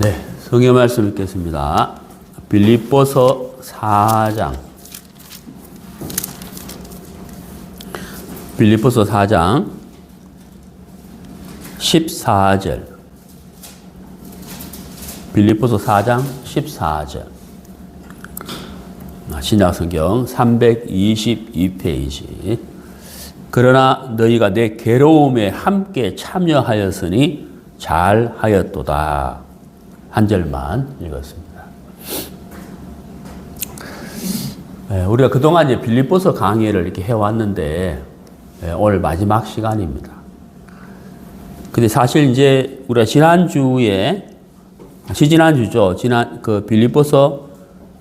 네, 성경 말씀 읽겠습니다. 빌립보서 4장. 빌립보서 4장 14절. 빌립보서 4장 14절. 신약성경 322페이지. 그러나 너희가 내 괴로움에 함께 참여하였으니 잘하였도다. 한 절만 읽었습니다. 우리가 그동안 이제 빌립보서 강의를 이렇게 해왔는데 오늘 마지막 시간입니다. 근데 사실 이제 우리가 지난주죠. 그 빌립보서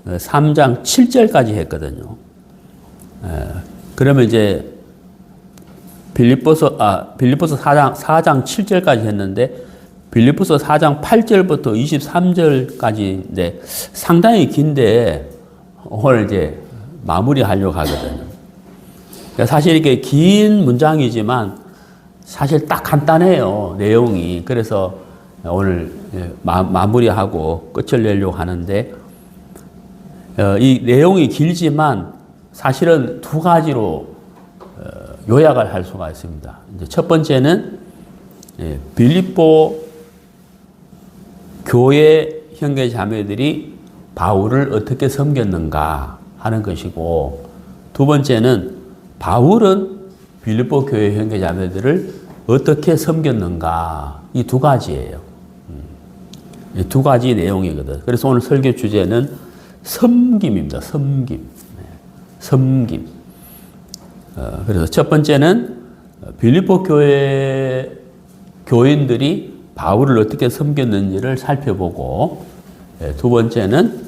3장 7절까지 했거든요. 그러면 이제 빌립보서 4장 7절까지 했는데 빌립보서 4장 8절부터 23절까지인데 상당히 긴데 오늘 이제 마무리하려고 하거든요. 사실 이게 긴 문장이지만 사실 딱 간단해요. 내용이. 그래서 오늘 마무리하고 끝을 내려고 하는데 이 내용이 길지만 사실은 두 가지로 요약을 할 수가 있습니다. 이제 첫 번째는 빌립보 교회 형제 자매들이 바울을 어떻게 섬겼는가 하는 것이고, 두 번째는 바울은 빌립보 교회 형제 자매들을 어떻게 섬겼는가, 이 두 가지예요. 이 두 가지 내용이거든. 그래서 오늘 설교 주제는 섬김입니다. 섬김. 섬김. 그래서 첫 번째는 빌립보 교회 교인들이 바울을 어떻게 섬겼는지를 살펴보고, 두 번째는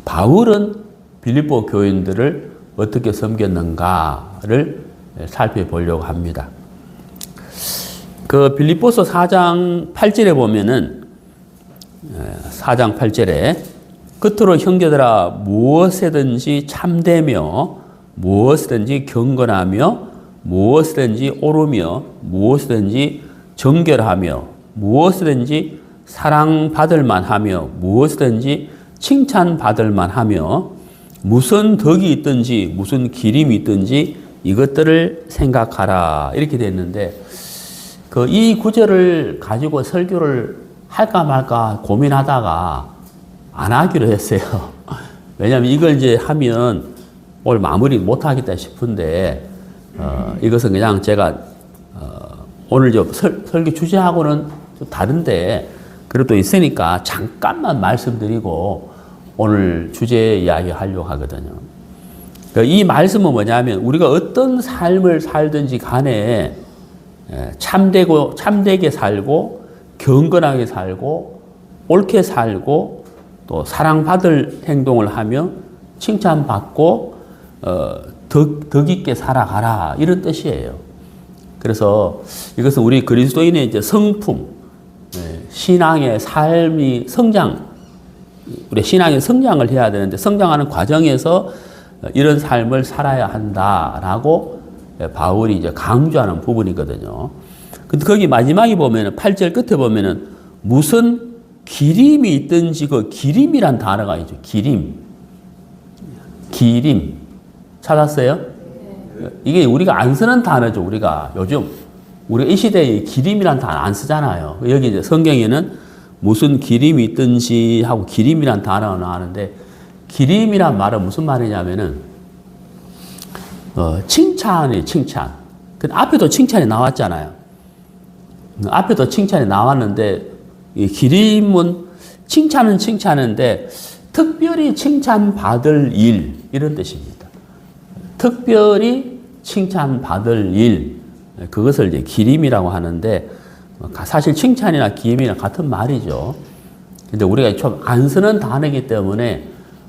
바울은 빌립보 교인들을 어떻게 섬겼는가를 살펴보려고 합니다. 그 빌립보서 4장 8절에 보면은 4장 8절에 끝으로 형제들아 무엇이든지 참되며 무엇이든지 경건하며 무엇이든지 옳으며 무엇이든지 정결하며 무엇이든지 사랑받을 만하며 무엇이든지 칭찬받을 만하며 무슨 덕이 있든지 무슨 기림이 있든지 이것들을 생각하라, 이렇게 됐는데 이 구절을 가지고 설교를 할까 말까 고민하다가 안 하기로 했어요. 왜냐하면 이걸 이제 하면 오늘 마무리 못 하겠다 싶은데 이것은 그냥 제가 오늘 설교 주제하고는 좀 다른데 그래도 있으니까 잠깐만 말씀드리고 오늘 주제 이야기 하려고 하거든요. 이 말씀은 뭐냐면 우리가 어떤 삶을 살든지 간에 참되게 살고 경건하게 살고 옳게 살고 또 사랑받을 행동을 하며 칭찬받고 덕 있게 살아가라, 이런 뜻이에요. 그래서 이것은 우리 그리스도인의 이제 성품, 신앙의 삶이 우리 신앙의 성장을 해야 되는데 성장하는 과정에서 이런 삶을 살아야 한다라고 바울이 이제 강조하는 부분이거든요. 근데 거기 마지막에 보면은 8절 끝에 보면은 무슨 기림이 있든지 그 기림이란 단어가 있죠. 기림. 찾았어요? 이게 우리가 안 쓰는 단어죠. 우리가 이 시대에 기림이란 단어 안 쓰잖아요. 여기 이제 성경에는 무슨 기림이 있든지 하고 기림이란 단어가 나오는데, 기림이란 말은 무슨 말이냐면은 칭찬이에요. 칭찬. 근데 앞에도 칭찬이 나왔잖아요. 앞에도 칭찬이 나왔는데 이 기림은 칭찬은 칭찬인데 특별히 칭찬받을 일, 이런 뜻입니다. 특별히 칭찬받을 일, 그것을 이제 기림이라고 하는데 사실 칭찬이나 기림이랑 같은 말이죠. 근데 우리가 좀 안 쓰는 단어이기 때문에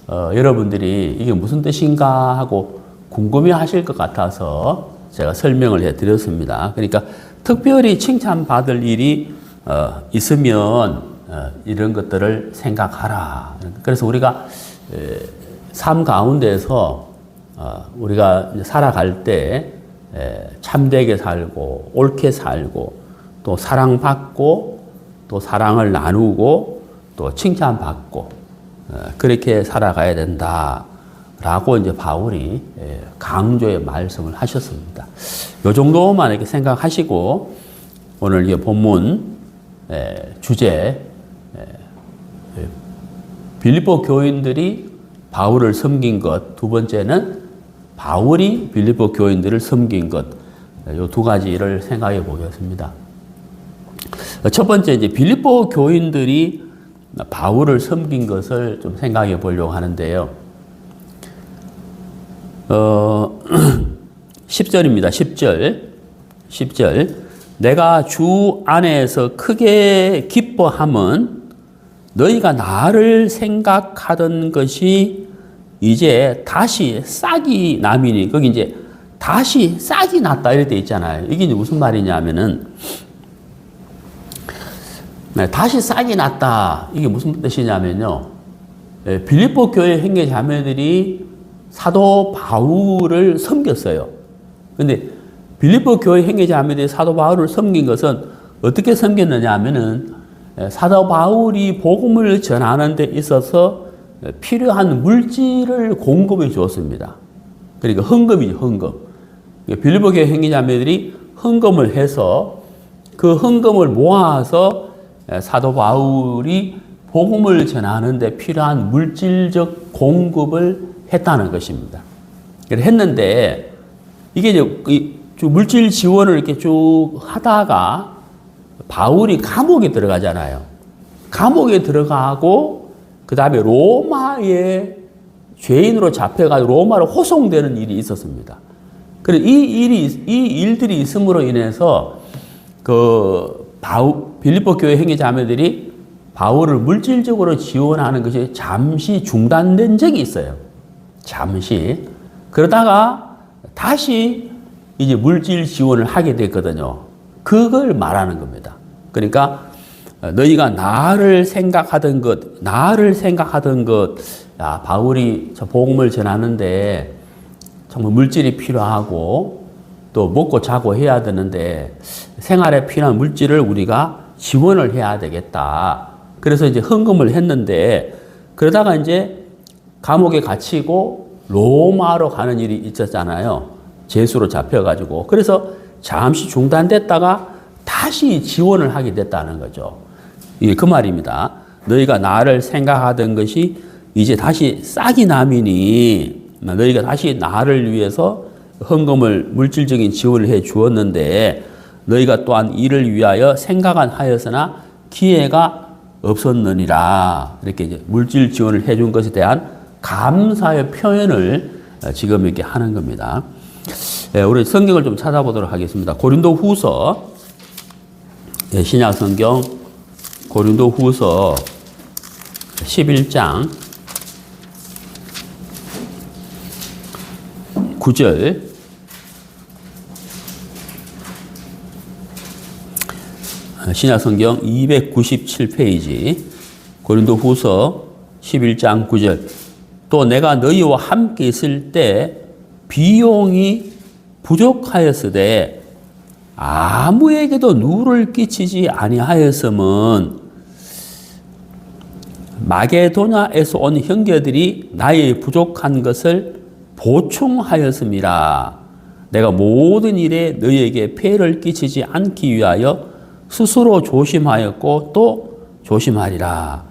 여러분들이 이게 무슨 뜻인가 하고 궁금해 하실 것 같아서 제가 설명을 해 드렸습니다. 그러니까 특별히 칭찬받을 일이 있으면 이런 것들을 생각하라. 그래서 우리가 삶 가운데서 우리가 살아갈 때 참되게 살고 옳게 살고 또 사랑받고 또 사랑을 나누고 또 칭찬받고 그렇게 살아가야 된다라고 이제 바울이 강조의 말씀을 하셨습니다. 이 정도만 이렇게 생각하시고 오늘 이 본문 주제 빌립보 교인들이 바울을 섬긴 것, 두 번째는 바울이 빌립보 교인들을 섬긴 것, 이 두 가지를 생각해 보겠습니다. 첫 번째 이제 빌립보 교인들이 바울을 섬긴 것을 좀 생각해 보려고 하는데요. 10절입니다. 10절. 내가 주 안에서 크게 기뻐함은 너희가 나를 생각하던 것이 이제 다시 싹이 나미니, 거기 이제 다시 싹이 났다 이렇게 돼 있잖아요. 이게 이제 무슨 말이냐면은 다시 싹이 났다. 이게 무슨 뜻이냐면요. 빌립보 교회 형제 자매들이 사도 바울을 섬겼어요. 근데 빌립보 교회 형제 자매들이 사도 바울을 섬긴 것은 어떻게 섬겼느냐 하면은 사도 바울이 복음을 전하는 데 있어서 필요한 물질을 공급해 주었습니다. 그러니까 헌금이죠, 헌금. 빌립보 교회 형제 자매들이 헌금을 해서 그 헌금을 모아서 사도 바울이 복음을 전하는 데 필요한 물질적 공급을 했다는 것입니다. 했는데 이게 이제 물질 지원을 이렇게 쭉 하다가 바울이 감옥에 들어가잖아요. 감옥에 들어가고 그 다음에 로마에 죄인으로 잡혀가지고 로마로 호송되는 일이 있었습니다. 그래서 이 일들이 있음으로 인해서 빌립보 교회 형제 자매들이 바울을 물질적으로 지원하는 것이 잠시 중단된 적이 있어요. 잠시. 그러다가 다시 이제 물질 지원을 하게 됐거든요. 그걸 말하는 겁니다. 그러니까 너희가 나를 생각하던 것, 야, 바울이 저 복음을 전하는데 정말 물질이 필요하고 또 먹고 자고 해야 되는데 생활에 필요한 물질을 우리가 지원을 해야 되겠다. 그래서 이제 헌금을 했는데 그러다가 이제 감옥에 갇히고 로마로 가는 일이 있었잖아요. 죄수로 잡혀가지고. 그래서 잠시 중단됐다가 다시 지원을 하게 됐다는 거죠. 이게 그 말입니다. 너희가 나를 생각하던 것이 이제 다시 싹이 나미니 너희가 다시 나를 위해서 헌금을 물질적인 지원을 해 주었는데 너희가 또한 이를 위하여 생각은 하였으나 기회가 없었느니라. 이렇게 이제 물질 지원을 해 준 것에 대한 감사의 표현을 지금 이렇게 하는 겁니다. 우리 성경을 좀 찾아보도록 하겠습니다. 고린도 후서, 신약 성경 고린도 후서 11장 9절. 신약 성경 297페이지 고린도 후서 11장 9절. 또 내가 너희와 함께 있을 때 비용이 부족하였으되 아무에게도 누를 끼치지 아니하였음은 마게도냐에서 온 형제들이 나의 부족한 것을 보충하였음이라. 내가 모든 일에 너희에게 폐를 끼치지 않기 위하여 스스로 조심하였고 또 조심하리라.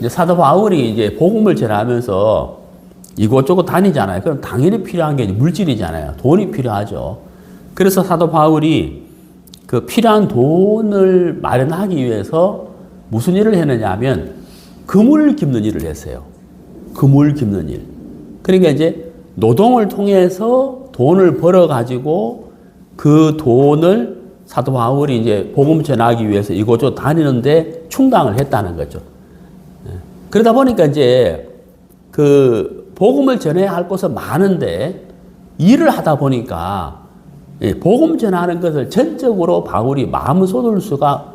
이제 사도 바울이 이제 복음을 전하면서 이곳저곳 다니잖아요. 그럼 당연히 필요한 게 물질이잖아요. 돈이 필요하죠. 그래서 사도 바울이 그 필요한 돈을 마련하기 위해서 무슨 일을 했느냐 하면 그물 깁는 일을 했어요. 그물 깁는 일. 그러니까 이제 노동을 통해서 돈을 벌어가지고 그 돈을 사도 바울이 이제 복음 전하기 위해서 이곳저곳 다니는데 충당을 했다는 거죠. 그러다 보니까 이제 그 복음을 전해야 할 곳은 많은데 일을 하다 보니까 복음 전하는 것을 전적으로 바울이 마음을 쏟을 수가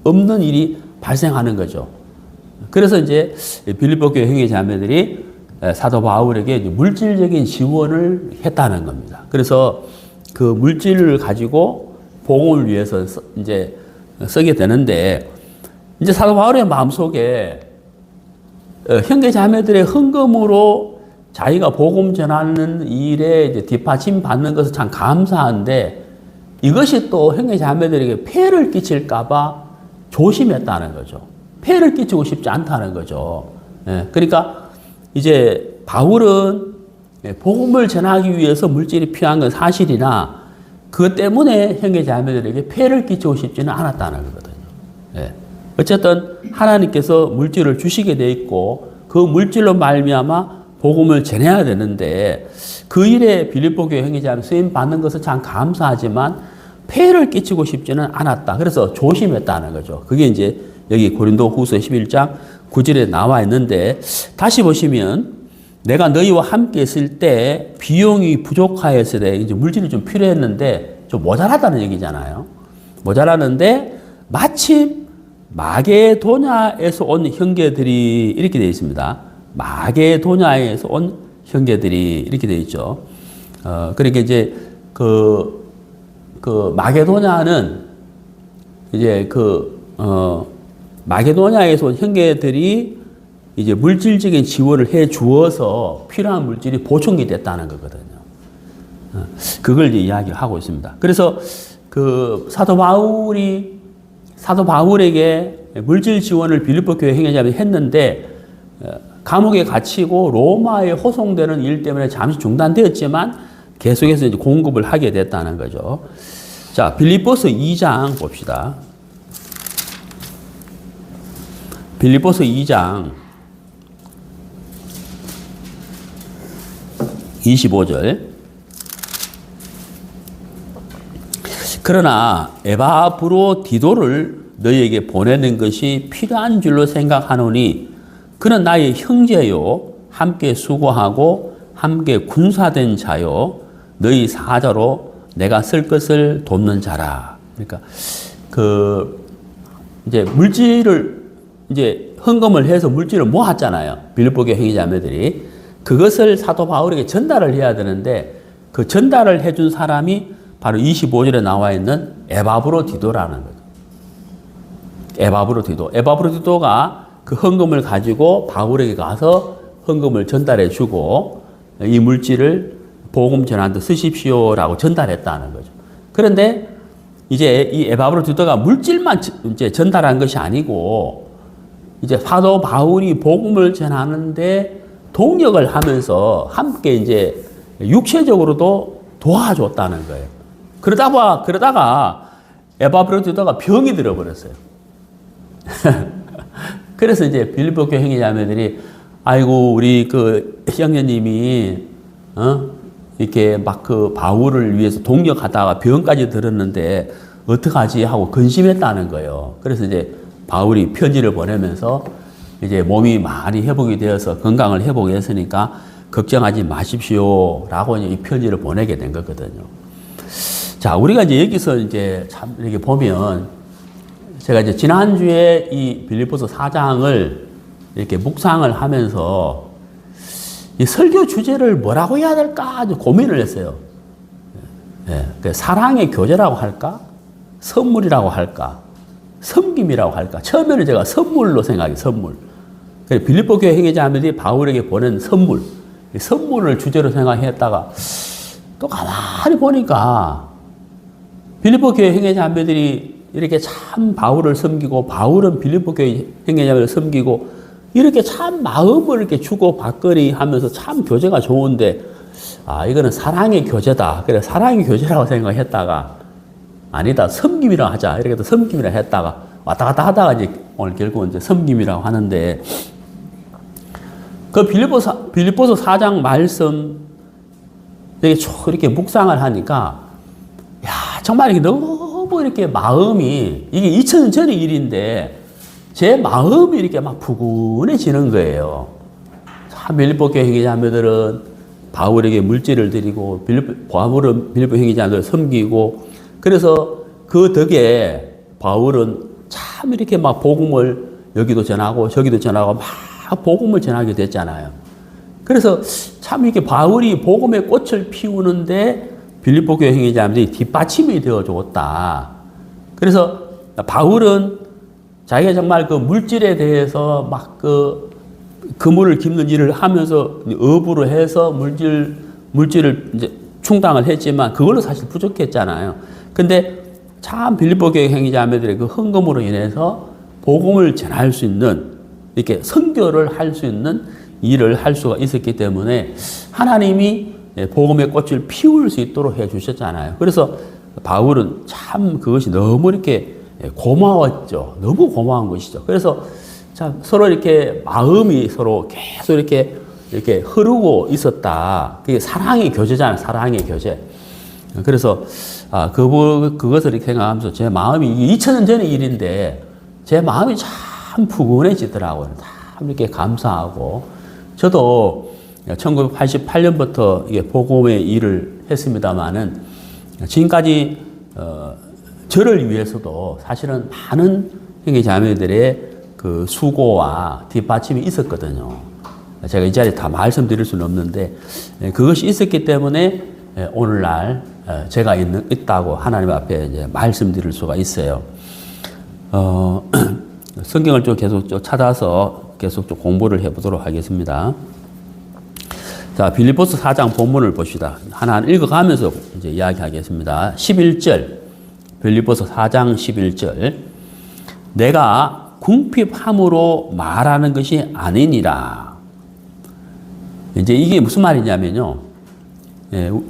없는 일이 발생하는 거죠. 그래서 이제 빌립보 교회 형제 자매들이 사도 바울에게 물질적인 지원을 했다는 겁니다. 그래서 그 물질을 가지고 복음을 위해서 이제 쓰게 되는데 이제 사도 바울의 마음속에 형제 자매들의 헌금으로 자기가 복음 전하는 일에 이제 뒷받침 받는 것은 참 감사한데 이것이 또 형제 자매들에게 폐를 끼칠까봐 조심했다는 거죠. 폐를 끼치고 싶지 않다는 거죠. 그러니까 이제 바울은 복음을 전하기 위해서 물질이 필요한 건 사실이나 그것 때문에 형제 자매들에게 폐를 끼치고 싶지는 않았다는 거거든요. 어쨌든 하나님께서 물질을 주시게 돼 있고 그 물질로 말미암아 복음을 전해야 되는데 그 일에 빌립보 교회 형제 자매 쓰임 받는 것은 참 감사하지만 폐를 끼치고 싶지는 않았다. 그래서 조심했다는 거죠. 그게 이제 여기 고린도후서 11장 9절에 나와 있는데 다시 보시면 내가 너희와 함께 있을 때 비용이 부족하였을 때 이제 물질이 좀 필요했는데 좀 모자라다는 얘기잖아요. 모자라는데 마침 마게도냐에서 온 형제들이 이렇게 되어 있습니다. 마게도냐에서 온 형제들이 이렇게 되어 있죠. 그러니까 이제 그 마게도냐는 이제 마게도냐에서 온 형제들이 이제 물질적인 지원을 해 주어서 필요한 물질이 보충이 됐다는 거거든요. 그걸 이제 이야기를 하고 있습니다. 그래서 그 사도 바울에게 물질 지원을 빌립보 교회 형제자매들이 했는데 감옥에 갇히고 로마에 호송되는 일 때문에 잠시 중단되었지만 계속해서 이제 공급을 하게 됐다는 거죠. 자, 빌립보서 2장 봅시다. 빌립보서 2장 25절. 그러나 에바브로디도를 너희에게 보내는 것이 필요한 줄로 생각하노니 그는 나의 형제요 함께 수고하고 함께 군사된 자요 너희 사자로 내가 쓸 것을 돕는 자라. 그러니까 이제 물질을 이제 헌금을 해서 물질을 모았잖아요. 빌립보 교회 형제자매들이 그것을 사도 바울에게 전달을 해야 되는데 그 전달을 해준 사람이 바로 25절에 나와 있는 에바브로디도라는 거죠. 에바브로디도가 그 헌금을 가지고 바울에게 가서 헌금을 전달해 주고 이 물질을 복음 전하는 데 쓰십시오라고 전달했다는 거죠. 그런데 이제 이 에바브로디도가 물질만 이제 전달한 것이 아니고 이제 사도 바울이 복음을 전하는데 동역을 하면서 함께 이제 육체적으로도 도와줬다는 거예요. 그러다가 에바브로디도가 병이 들어버렸어요. 그래서 이제 빌립보 교회 형제자매들이 아이고 우리 그 형제님이 이렇게 막 그 바울을 위해서 동역하다가 병까지 들었는데 어떡하지 하고 근심했다는 거예요. 그래서 이제 바울이 편지를 보내면서 이제 몸이 많이 회복이 되어서 건강을 회복했으니까 걱정하지 마십시오라고 이제 이 편지를 보내게 된 거거든요. 자, 우리가 이제 여기서 이제 참 이렇게 보면 제가 이제 지난주에 이 빌립보서 4장을 이렇게 묵상을 하면서 이 설교 주제를 뭐라고 해야 될까 아주 고민을 했어요. 사랑의 교제라고 할까? 선물이라고 할까? 섬김이라고 할까? 처음에는 제가 선물로 생각해요, 선물. 빌립보 교회 형제자매들이 바울에게 보낸 선물을 주제로 생각했다가 또 가만히 보니까 빌립보 교회 형제자매들이 이렇게 참 바울을 섬기고 바울은 빌립보 교회 형제자매를 섬기고 이렇게 참 마음을 이렇게 주고 받거니 하면서 참 교제가 좋은데 이거는 사랑의 교제다. 그래 사랑의 교제라고 생각했다가 아니다 섬김이라고 하자 이렇게 또 섬김이라고 했다가 왔다 갔다 하다가 이제 오늘 결국은 이제 섬김이라고 하는데 그 빌립보서 4장 말씀 이렇게 묵상을 하니까 야 정말 이게 너무 이렇게 마음이 이게 2000년 전의 일인데 제 마음이 이렇게 막 푸근해지는 거예요. 참 빌립보 교회 형제자매들은 바울에게 물질을 드리고 바울은 빌립보 형제자매들을 섬기고 그래서 그 덕에 바울은 참 이렇게 막 복음을 여기도 전하고 저기도 전하고 막 복음을 전하게 됐잖아요. 그래서 참 이렇게 바울이 복음의 꽃을 피우는데 빌립보 교회 형제자매들이 뒷받침이 되어줬다. 그래서 바울은 자기가 정말 그 물질에 대해서 막 그 그물을 깁는 일을 하면서 업으로 해서 물질을 이제 충당을 했지만 그걸로 사실 부족했잖아요. 근데 참 빌립보 교회 행위자매들의 그 헌금으로 인해서 복음을 전할 수 있는 이렇게 선교를 할 수 있는 일을 할 수가 있었기 때문에 하나님이 복음의 꽃을 피울 수 있도록 해 주셨잖아요. 그래서 바울은 참 그것이 너무 이렇게 고마웠죠. 너무 고마운 것이죠. 그래서 참 서로 이렇게 마음이 서로 계속 이렇게 흐르고 있었다. 그게 사랑의 교제잖아요. 사랑의 교제. 그래서 그것을 이렇게 생각하면서 제 마음이 2000년 전의 일인데 제 마음이 참 푸근해지더라고요. 참 이렇게 감사하고 저도 1988년부터 이게 복음의 일을 했습니다만은 지금까지 저를 위해서도 사실은 많은 형제 자매들의 그 수고와 뒷받침이 있었거든요. 제가 이 자리에 다 말씀드릴 수는 없는데 그것이 있었기 때문에 오늘날 제가 있다고 하나님 앞에 이제 말씀드릴 수가 있어요. 성경을 좀 계속 좀 찾아서 계속 좀 공부를 해보도록 하겠습니다. 자, 빌립보서 4장 본문을 봅시다. 하나 읽어가면서 이제 이야기하겠습니다. 11절, 빌립보서 4장 11절. 내가 궁핍함으로 말하는 것이 아니니라. 이제 이게 무슨 말이냐면요.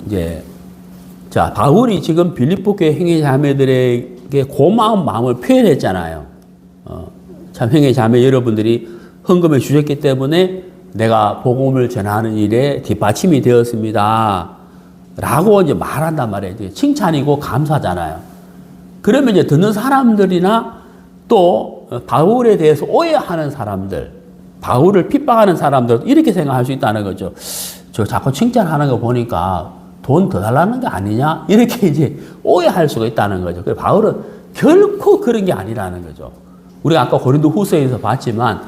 이제 자, 바울이 지금 빌립보 교회 형제 자매들에게 고마운 마음을 표현했잖아요. 참 형제 자매 여러분들이 헌금해 주셨기 때문에 내가 복음을 전하는 일에 뒷받침이 되었습니다. 라고 이제 말한단 말이에요. 칭찬이고 감사잖아요. 그러면 이제 듣는 사람들이나 또 바울에 대해서 오해하는 사람들, 바울을 핍박하는 사람들 이렇게 생각할 수 있다는 거죠. 저 자꾸 칭찬하는 거 보니까 돈 더 달라는 게 아니냐? 이렇게 이제 오해할 수가 있다는 거죠. 그래서 바울은 결코 그런 게 아니라는 거죠. 우리가 아까 고린도 후서에서 봤지만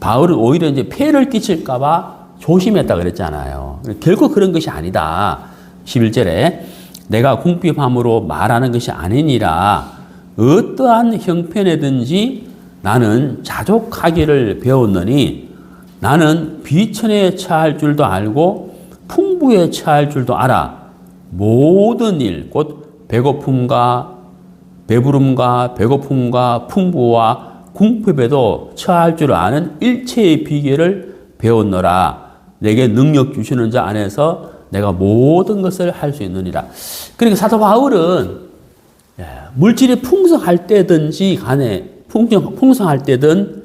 바울은 오히려 이제 폐를 끼칠까봐 조심했다 그랬잖아요. 결코 그런 것이 아니다. 11절에 내가 궁핍함으로 말하는 것이 아니니라. 어떠한 형편에든지 나는 자족하기를 배웠느니 나는 비천에 처할 줄도 알고 풍부에 처할 줄도 알아. 모든 일, 곧 배고픔과 배부름과 배고픔과 풍부와 궁핍에도 처할 줄 아는 일체의 비결을 배웠노라. 내게 능력 주시는 자 안에서 내가 모든 것을 할 수 있느니라. 그러니까 사도 바울은 물질이 풍성할 때든지 간에 풍성할 때든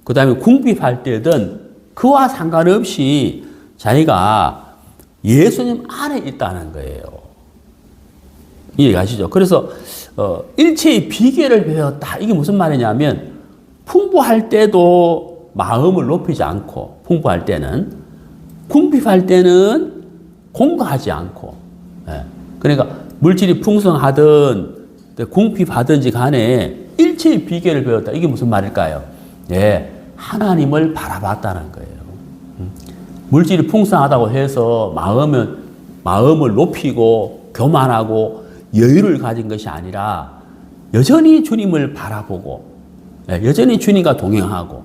그 다음에 궁핍할 때든 그와 상관없이 자기가 예수님 안에 있다는 거예요. 이해가시죠? 그래서 일체의 비결을 배웠다. 이게 무슨 말이냐면 풍부할 때도 마음을 높이지 않고 풍부할 때는 궁핍할 때는 공고하지 않고 그러니까 물질이 풍성하든 궁핍하든지 간에 일체의 비결을 배웠다. 이게 무슨 말일까요? 하나님을 바라봤다는 거예요. 물질이 풍성하다고 해서 마음을 높이고 교만하고 여유를 가진 것이 아니라 여전히 주님을 바라보고 여전히 주님과 동행하고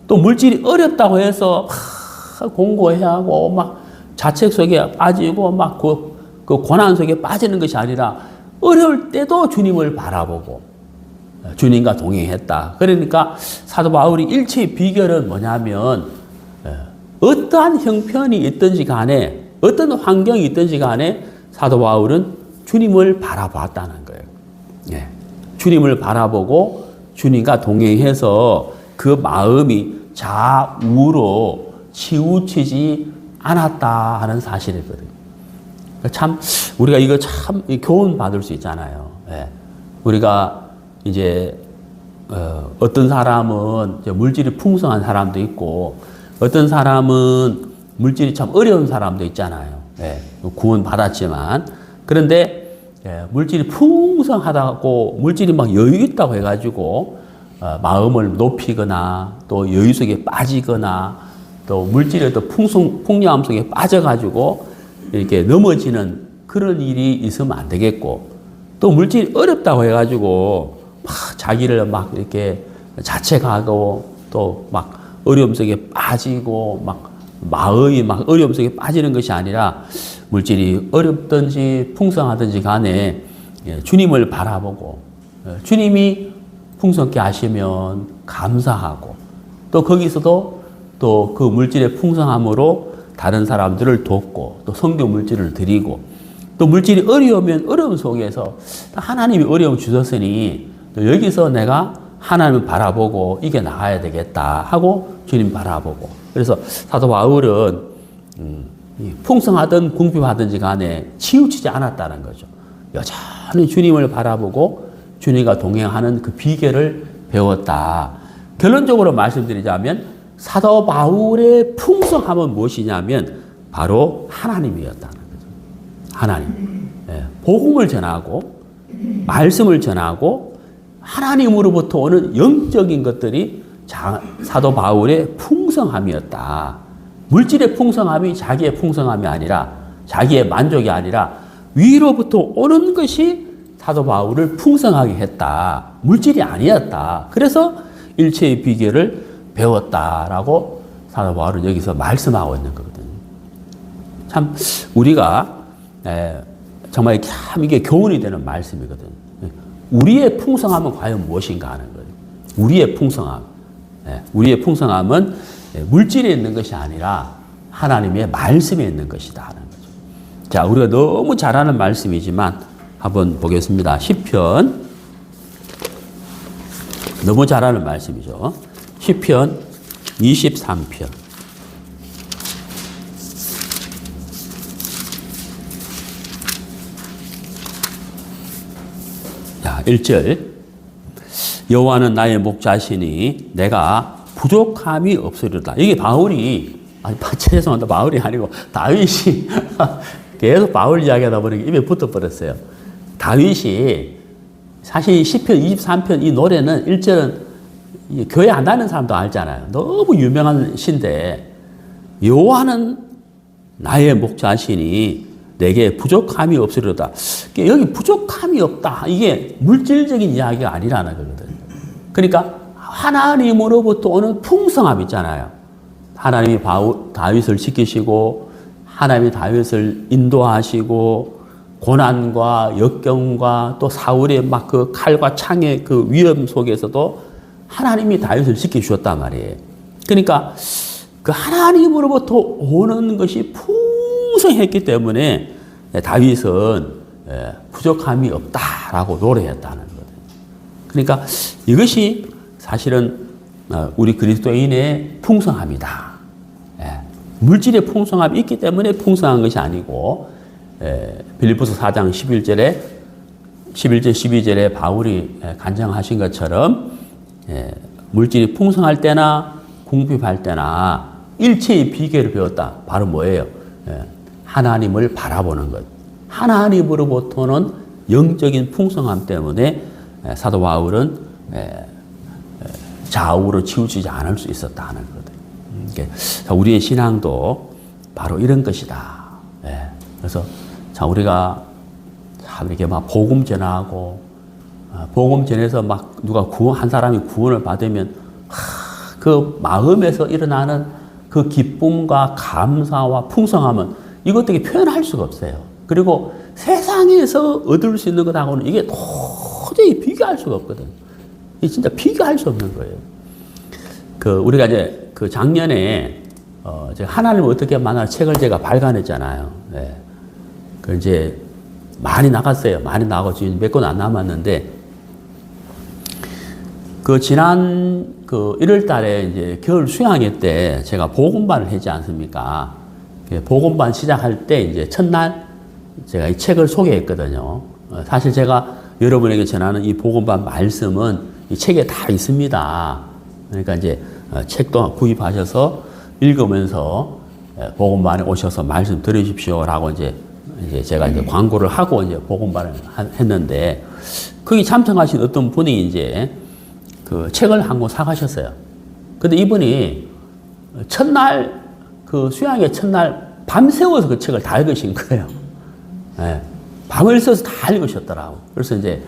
또 물질이 어렵다고 해서 공고해야 하고 막 자책 속에 빠지고 막 그 고난 속에 빠지는 것이 아니라 어려울 때도 주님을 바라보고 주님과 동행했다. 그러니까 사도 바울이 일체의 비결은 뭐냐면 어떠한 형편이 있든지 간에 어떤 환경이 있든지 간에 사도 바울은 주님을 바라봤다는 거예요. 주님을 바라보고 주님과 동행해서 그 마음이 좌우로 치우치지 않았다 하는 사실이거든요. 참 우리가 이거 참 교훈 받을 수 있잖아요. 우리가 이제 어떤 사람은 물질이 풍성한 사람도 있고 어떤 사람은 물질이 참 어려운 사람도 있잖아요. 구원 받았지만 그런데 물질이 풍성하다고 물질이 막 여유 있다고 해가지고 마음을 높이거나 또 여유 속에 빠지거나 또 물질의 또 풍요함 속에 빠져가지고 이렇게 넘어지는 그런 일이 있으면 안 되겠고 또 물질이 어렵다고 해가지고 막 자기를 막 이렇게 자책하고 또 막 어려움 속에 빠지고 막 마음이 막 어려움 속에 빠지는 것이 아니라 물질이 어렵든지 풍성하든지 간에 주님을 바라보고 주님이 풍성케 하시면 감사하고 또 거기서도 또 그 물질의 풍성함으로 다른 사람들을 돕고 또 성교 물질을 드리고 또 물질이 어려우면 어려움 속에서 하나님이 어려움 주셨으니 또 여기서 내가 하나님을 바라보고 이겨나가야 되겠다 하고 주님 바라보고 그래서 사도 바울은 풍성하든 궁핍하든지 간에 치우치지 않았다는 거죠. 여전히 주님을 바라보고 주님과 동행하는 그 비결을 배웠다. 결론적으로 말씀드리자면 사도 바울의 풍성함은 무엇이냐면 바로 하나님이었다는 거죠. 하나님. 복음을 전하고 말씀을 전하고 하나님으로부터 오는 영적인 것들이 사도 바울의 풍성함이었다. 물질의 풍성함이 자기의 풍성함이 아니라 자기의 만족이 아니라 위로부터 오는 것이 사도 바울을 풍성하게 했다. 물질이 아니었다. 그래서 일체의 비결을 배웠다라고 사도 바울은 여기서 말씀하고 있는 거거든요. 참 우리가 정말 참 이게 교훈이 되는 말씀이거든요. 우리의 풍성함은 과연 무엇인가 하는 거예요. 우리의 풍성함. 우리의 풍성함은 물질에 있는 것이 아니라 하나님의 말씀에 있는 것이다 하는 거죠. 자, 우리가 너무 잘 아는 말씀이지만 한번 보겠습니다. 시편. 너무 잘 아는 말씀이죠. 시편 23편. 자, 1절. 여호와는 나의 목자시니 내가 부족함이 없으리로다. 이게 바울이, 죄송합니다. 바울이 아니고 다윗이 계속 바울 이야기하다 보니까 입에 붙어버렸어요. 다윗이 사실 시편 23편 이 노래는 1절은 교회 안 다니는 사람도 알잖아요. 너무 유명한 시인데 여호와는 나의 목자시니 내게 부족함이 없으리로다. 여기 부족함이 없다. 이게 물질적인 이야기가 아니라는 거거든요. 그러니까 하나님으로부터 오는 풍성함 있잖아요. 하나님이 다윗을 지키시고 하나님이 다윗을 인도하시고 고난과 역경과 또 사울의 막 그 칼과 창의 그 위험 속에서도 하나님이 다윗을 지켜주셨단 말이에요. 그러니까 그 하나님으로부터 오는 것이 풍성했기 때문에 다윗은 부족함이 없다라고 노래했다는 거거든요. 그러니까 이것이 사실은 우리 그리스도인의 풍성함이다. 물질의 풍성함이 있기 때문에 풍성한 것이 아니고 빌립보서 4장 11절 12절에 바울이 간증하신 것처럼 물질이 풍성할 때나 궁핍할 때나 일체의 비결을 배웠다. 바로 뭐예요? 하나님을 바라보는 것. 하나님으로부터는 영적인 풍성함 때문에 사도 바울은 좌우로 치우치지 않을 수 있었다는 거거든요. 우리의 신앙도 바로 이런 것이다. 그래서 우리가 참 이렇게 막 복음 전하고 복음 전해서 막 누가 한 사람이 구원을 받으면 그 마음에서 일어나는 그 기쁨과 감사와 풍성함은 이것들이 표현할 수가 없어요. 그리고 세상에서 얻을 수 있는 것하고는 이게 도저히 비교할 수가 없거든. 이게 진짜 비교할 수 없는 거예요. 우리가 이제 작년에 제가 하나님을 어떻게 만나 책을 제가 발간했잖아요. 이제 많이 나갔어요. 많이 나가고 지금 몇 권 안 남았는데 지난 1월 달에 이제 겨울 수양회 때 제가 복음반을 했지 않습니까? 복음반 시작할 때 이제 첫날 제가 이 책을 소개했거든요. 사실 제가 여러분에게 전하는 이 복음반 말씀은 이 책에 다 있습니다. 그러니까 이제 책도 구입하셔서 읽으면서 복음반에 오셔서 말씀 들으십시오라고 이제 제가 이제 광고를 하고 이제 복음반을 했는데 거기 참석하신 어떤 분이 이제 그 책을 한 권 사가셨어요. 근데 이분이 첫날 수양회 첫날 밤새워서 그 책을 다 읽으신 거예요. 밤을 써서 다 읽으셨더라고. 그래서 이제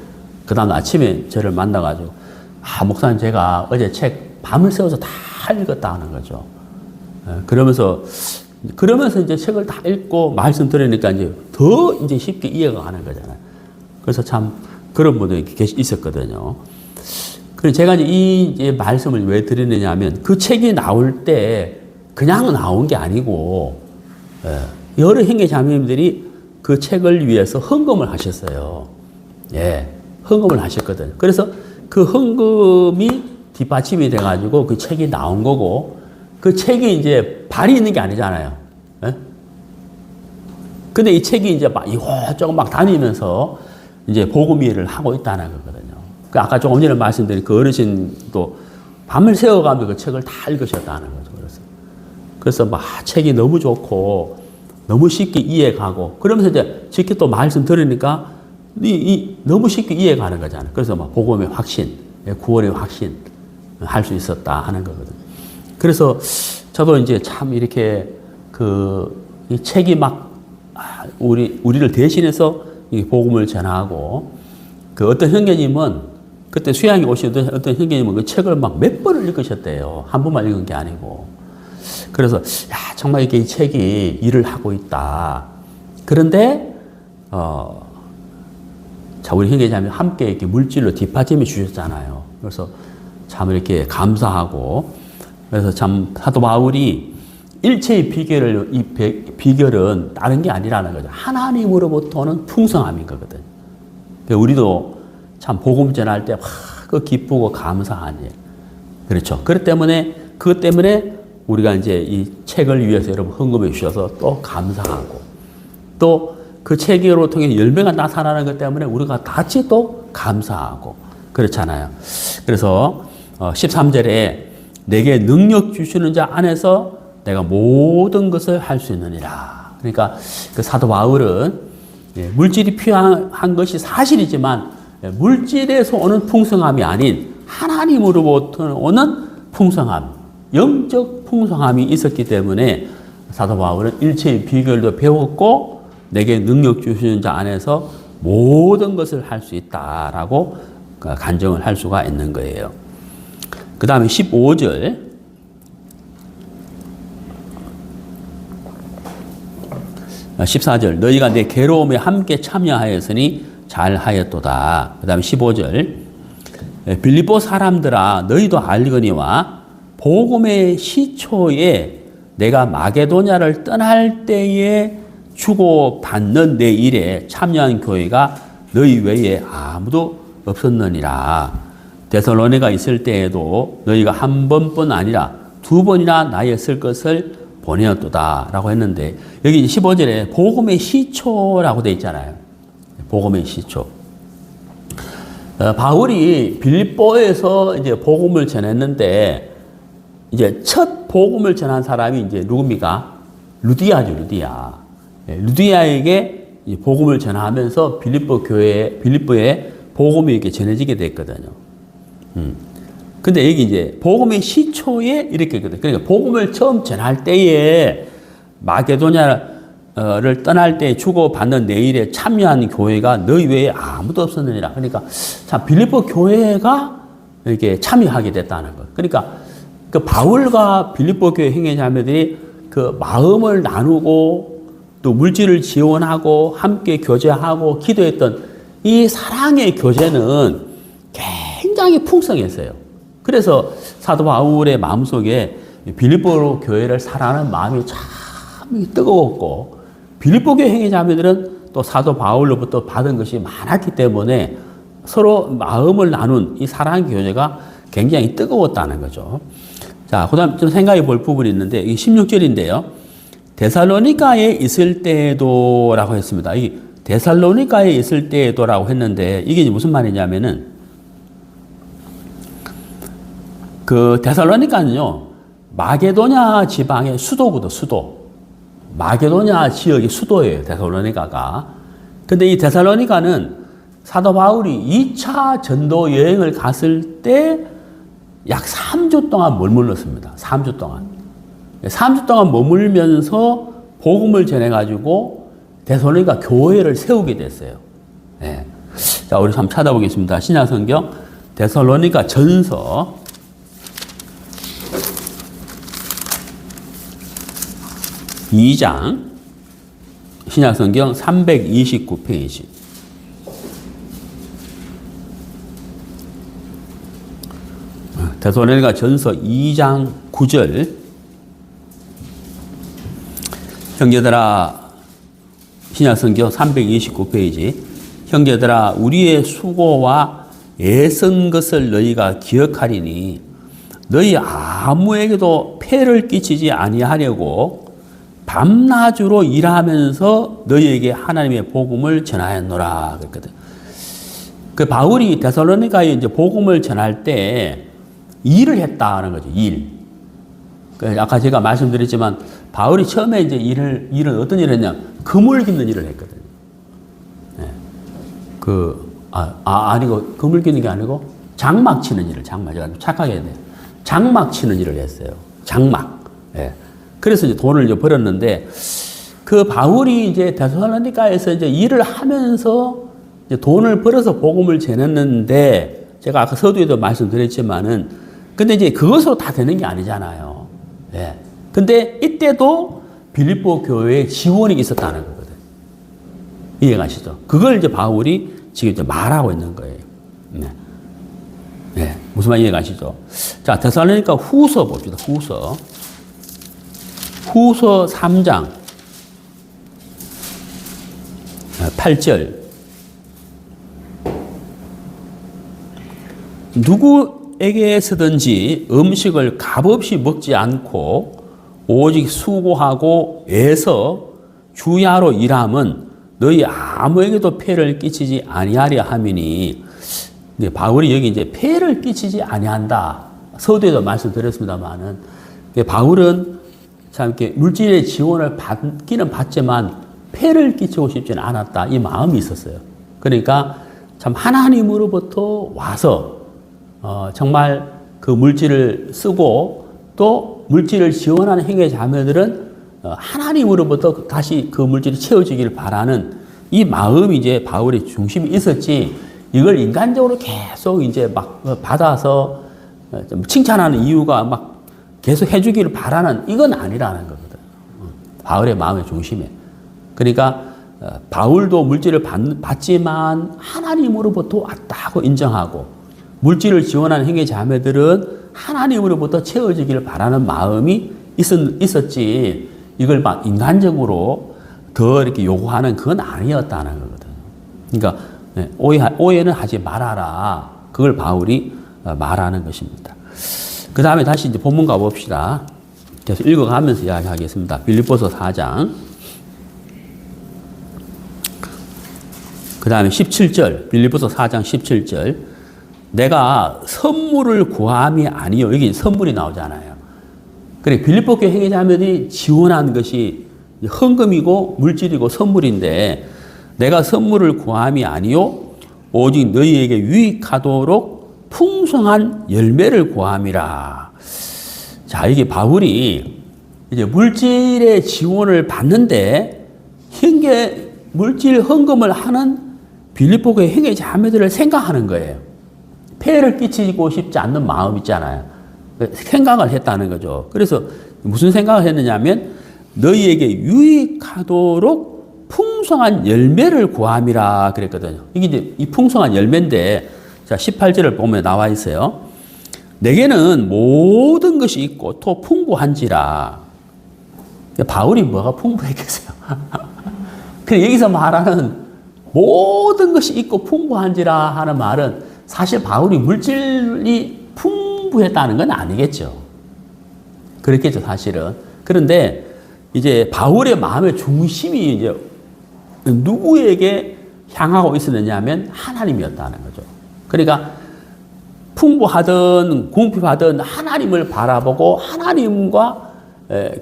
그 다음 아침에 저를 만나가지고 목사님 제가 어제 책 밤을 새워서 다 읽었다 하는 거죠. 그러면서 이제 책을 다 읽고 말씀 들으니까 이제 더 이제 쉽게 이해가 가는 거잖아요. 그래서 참 그런 분들이 있었거든요. 그래서 제가 이제 말씀을 왜 드리느냐 하면 그 책이 나올 때 그냥 나온 게 아니고 여러 형제 자매님들이 그 책을 위해서 헌금을 하셨어요. 예, 헌금을 하셨거든요. 그래서 그 헌금이 뒷받침이 돼가지고 그 책이 나온 거고 그 책이 이제 발이 있는 게 아니잖아요. 예? 근데 이 책이 이제 막 이것저것 막 다니면서 이제 복음 일을 하고 있다는 거거든요. 그 아까 조금 전에 말씀드린 그 어르신도 밤을 새워가면서 그 책을 다 읽으셨다는 거죠. 그래서 막 책이 너무 좋고 너무 쉽게 이해가고 그러면서 이제 직접 또 말씀 들으니까 너무 쉽게 이해가는 거잖아요. 그래서 막 복음의 확신, 구원의 확신 할 수 있었다 하는 거거든요. 그래서 저도 이제 참 이렇게 이 책이 막 우리를 대신해서 이 복음을 전하고 그 어떤 형제님은 그때 수양에 오시던 어떤 형제님은 그 책을 막 몇 번을 읽으셨대요. 한 번만 읽은 게 아니고. 그래서 정말 이렇게 이 책이 일을 하고 있다. 그런데 자 우리 형제자매 함께 이렇게 물질로 뒷받침해 주셨잖아요. 그래서 참 이렇게 감사하고 그래서 참 사도 바울이 일체의 비결은 다른 게 아니라는 거죠. 하나님으로부터 오는 풍성함인 거거든요. 우리도 참 복음 전할 때 그 기쁘고 감사한 일. 그렇죠. 그것 때문에 우리가 이제 이 책을 위해서 여러분 헌금해 주셔서 또 감사하고 또 그 책으로 통해 열매가 나타나는 것 때문에 우리가 같이 또 감사하고 그렇잖아요. 그래서 13절에 내게 능력 주시는 자 안에서 내가 모든 것을 할 수 있느니라. 그러니까 그 사도 바울은 물질이 필요한 것이 사실이지만 물질에서 오는 풍성함이 아닌 하나님으로부터 오는 풍성함, 영적 풍성함이 있었기 때문에 사도 바울은 일체의 비결도 배웠고 내게 능력 주시는 자 안에서 모든 것을 할 수 있다라고 간증을 할 수가 있는 거예요. 그 다음에 15절 아, 14절 너희가 내 괴로움에 함께 참여하였으니 잘하였도다. 그 다음에 15절 빌립보 사람들아 너희도 알거니와 복음의 시초에 내가 마게도냐를 떠날 때에 주고받는 내 일에 참여한 교회가 너희 외에 아무도 없었느니라. 데살로니가 있을 때에도 너희가 한 번뿐 아니라 두 번이나 나의 쓸 것을 보내었도다 라고 했는데 여기 15절에 복음의 시초라고 되어 있잖아요. 복음의 시초. 바울이 빌립보에서 이제 복음을 전했는데 이제 첫 복음을 전한 사람이 이제 누굽니까? 루디아죠, 루디아. 루디아에게 복음을 전하면서 빌립보에 복음이 이렇게 전해지게 됐거든요. 근데 여기 이제 복음의 시초에 이렇게 있거든요. 그러니까 복음을 처음 전할 때에 마게도냐를 떠날 때 주고받는 내 일에 참여한 교회가 너희 외에 아무도 없었느니라. 그러니까 참 빌립보 교회가 이렇게 참여하게 됐다는 것. 그러니까 그 바울과 빌립보 교회 형제자매들이 그 마음을 나누고 또 물질을 지원하고 함께 교제하고 기도했던 이 사랑의 교제는 굉장히 풍성했어요. 그래서 사도 바울의 마음속에 빌립보 교회를 사랑하는 마음이 참 뜨거웠고 빌립보 교회 형제자매들은 또 사도 바울로부터 받은 것이 많았기 때문에 서로 마음을 나눈 이 사랑 교제가 굉장히 뜨거웠다는 거죠. 자, 그 다음 좀 생각해 볼 부분이 있는데 이 16절인데요. 데살로니가에 있을 때에도 라고 했습니다. 이 데살로니가에 있을 때에도 라고 했는데 이게 무슨 말이냐면은 그 데살로니가는요, 마게도냐 지방의 수도거든, 수도. 마게도냐 지역의 수도예요, 데살로니가가. 근데 이 데살로니가는 사도 바울이 2차 전도 여행을 갔을 때 약 3주 동안 머물렀습니다. 3주 동안. 3주 동안 머물면서 복음을 전해가지고 데살로니가 교회를 세우게 됐어요. 네. 자, 우리 한번 찾아보겠습니다. 신약성경 데살로니가 전서 2장 신약성경 329페이지. 데살로니가 전서 2장 9절. 형제들아, 신약성경 329페이지. 형제들아, 우리의 수고와 애쓴 것을 너희가 기억하리니 너희 아무에게도 폐를 끼치지 아니하려고 밤낮으로 일하면서 너희에게 하나님의 복음을 전하였노라 그랬거든. 그 바울이 데살로니가에 이제 복음을 전할 때 일을 했다는 거죠. 일. 아까 제가 말씀드렸지만 바울이 처음에 이제 일은 어떤 일을 했냐? 그물 깃는 일을 했거든요. 네. 아니고 그물 깃는 게 아니고 장막 치는 일을 제가 착하게 해야 돼요. 장막 치는 일을 했어요. 장막. 네. 그래서 이제 돈을 이제 벌었는데 그 바울이 이제 데살로니가에서 이제 일을 하면서 이제 돈을 벌어서 복음을 전했는데 제가 아까 서두에도 말씀드렸지만은 근데 이제 그것으로 다 되는 게 아니잖아요. 예. 근데 이때도 빌립보 교회에 지원이 있었다는 거거든. 이해가시죠? 그걸 이제 바울이 지금 이제 말하고 있는 거예요. 네. 네. 무슨 말 이해가시죠? 자, 데살로니가 후서 봅시다. 후서 3장 8절. 누구에게서든지 음식을 값없이 먹지 않고 오직 수고하고 애써 주야로 일함은 너희 아무에게도 폐를 끼치지 아니하려 함이니. 바울이 여기 이제 폐를 끼치지 아니한다. 서두에도 말씀드렸습니다만은 바울은 참 이렇게 물질의 지원을 받기는 받지만 폐를 끼치고 싶지는 않았다. 이 마음이 있었어요. 그러니까 참 하나님으로부터 와서 정말 그 물질을 쓰고 또 물질을 지원하는 행위 자매들은 하나님으로부터 다시 그 물질이 채워지기를 바라는 이 마음이 이제 바울의 중심이 있었지, 이걸 인간적으로 계속 이제 막 받아서 칭찬하는 이유가 막 계속 해주기를 바라는 이건 아니라는 거거든. 바울의 마음의 중심에. 그러니까 바울도 물질을 받지만 하나님으로부터 왔다고 인정하고 물질을 지원하는 행위 자매들은 하나님으로부터 채워지기를 바라는 마음이 있었지, 이걸 막 인간적으로 더 이렇게 요구하는 그건 아니었다는 거거든. 그러니까 오해는 하지 말아라. 그걸 바울이 말하는 것입니다. 그 다음에 다시 이제 본문 가봅시다. 계속 읽어가면서 이야기하겠습니다. 빌립보서 4장. 그 다음에 17절. 빌립보서 4장 17절. 내가 선물을 구함이 아니요. 여기 선물이 나오잖아요. 그래, 빌립보 교회 행위자매들이 지원한 것이 헌금이고 물질이고 선물인데, 내가 선물을 구함이 아니요 오직 너희에게 유익하도록 풍성한 열매를 구함이라. 자, 이게 바울이 이제 물질의 지원을 받는데 물질 헌금을 하는 빌립보 교회 행위자매들을 생각하는 거예요. 폐를 끼치고 싶지 않는 마음 있잖아요. 생각을 했다는 거죠. 그래서 무슨 생각을 했느냐면 너희에게 유익하도록 풍성한 열매를 구함이라 그랬거든요. 이게 이제 이 풍성한 열매인데, 자, 18절을 보면 나와 있어요. 내게는 모든 것이 있고 또 풍부한지라. 바울이 뭐가 풍부했겠어요? 그래, 여기서 말하는 모든 것이 있고 풍부한지라 하는 말은 사실 바울이 물질이 풍부했다는 건 아니겠죠. 그렇겠죠, 사실은. 그런데 이제 바울의 마음의 중심이 이제 누구에게 향하고 있었느냐 하면 하나님이었다는 거죠. 그러니까 풍부하든 궁핍하든 하나님을 바라보고 하나님과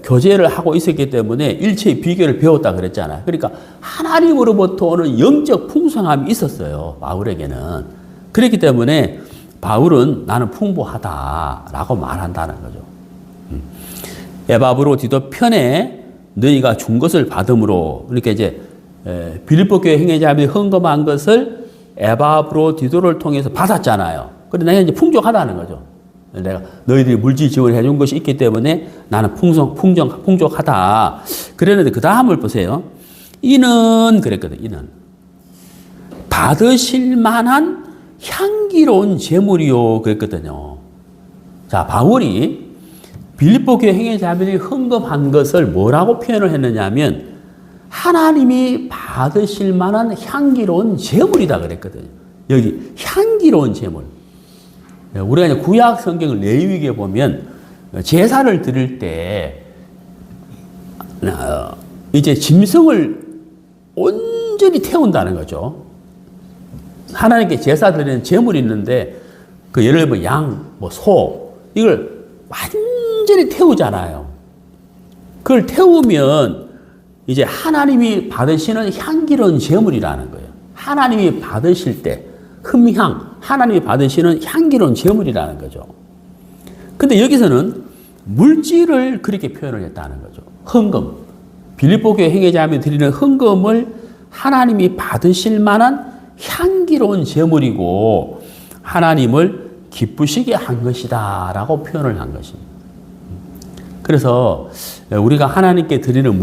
교제를 하고 있었기 때문에 일체의 비결을 배웠다 그랬잖아요. 그러니까 하나님으로부터 오는 영적 풍성함이 있었어요, 바울에게는. 그렇기 때문에 바울은 나는 풍부하다라고 말한다는 거죠. 에바브로디도 편에 너희가 준 것을 받음으로, 그러니까 이제 빌립보 교회 행위자들이 헌금한 것을 에바브로디도를 통해서 받았잖아요. 그래 내가 이제 풍족하다는 거죠. 내가 너희들이 물질 지원을 해준 것이 있기 때문에 나는 풍족하다. 그랬는데 그 다음을 보세요. 이는 그랬거든. 이는 받으실 만한 향기로운 제물이요 그랬거든요. 자, 바울이 빌립보 교회 행위자들이 헌금한 것을 뭐라고 표현을 했느냐면 하나님이 받으실 만한 향기로운 제물이다 그랬거든요. 여기 향기로운 제물. 우리가 이제 구약 성경을 레위기에 보면 제사를 드릴 때 이제 짐승을 온전히 태운다는 거죠. 하나님께 제사 드리는 제물이 있는데 그 예를 들면 양, 뭐 소 이걸 완전히 태우잖아요. 그걸 태우면 이제 하나님이 받으시는 향기로운 제물이라는 거예요. 하나님이 받으실 때 흠향, 하나님이 받으시는 향기로운 제물이라는 거죠. 근데 여기서는 물질을 그렇게 표현을 했다는 거죠. 헌금. 빌립보 교회 행위자매 드리는 헌금을 하나님이 받으실 만한 향기로운 제물이고 하나님을 기쁘시게 한 것이다 라고 표현을 한 것입니다. 그래서 우리가 하나님께 드리는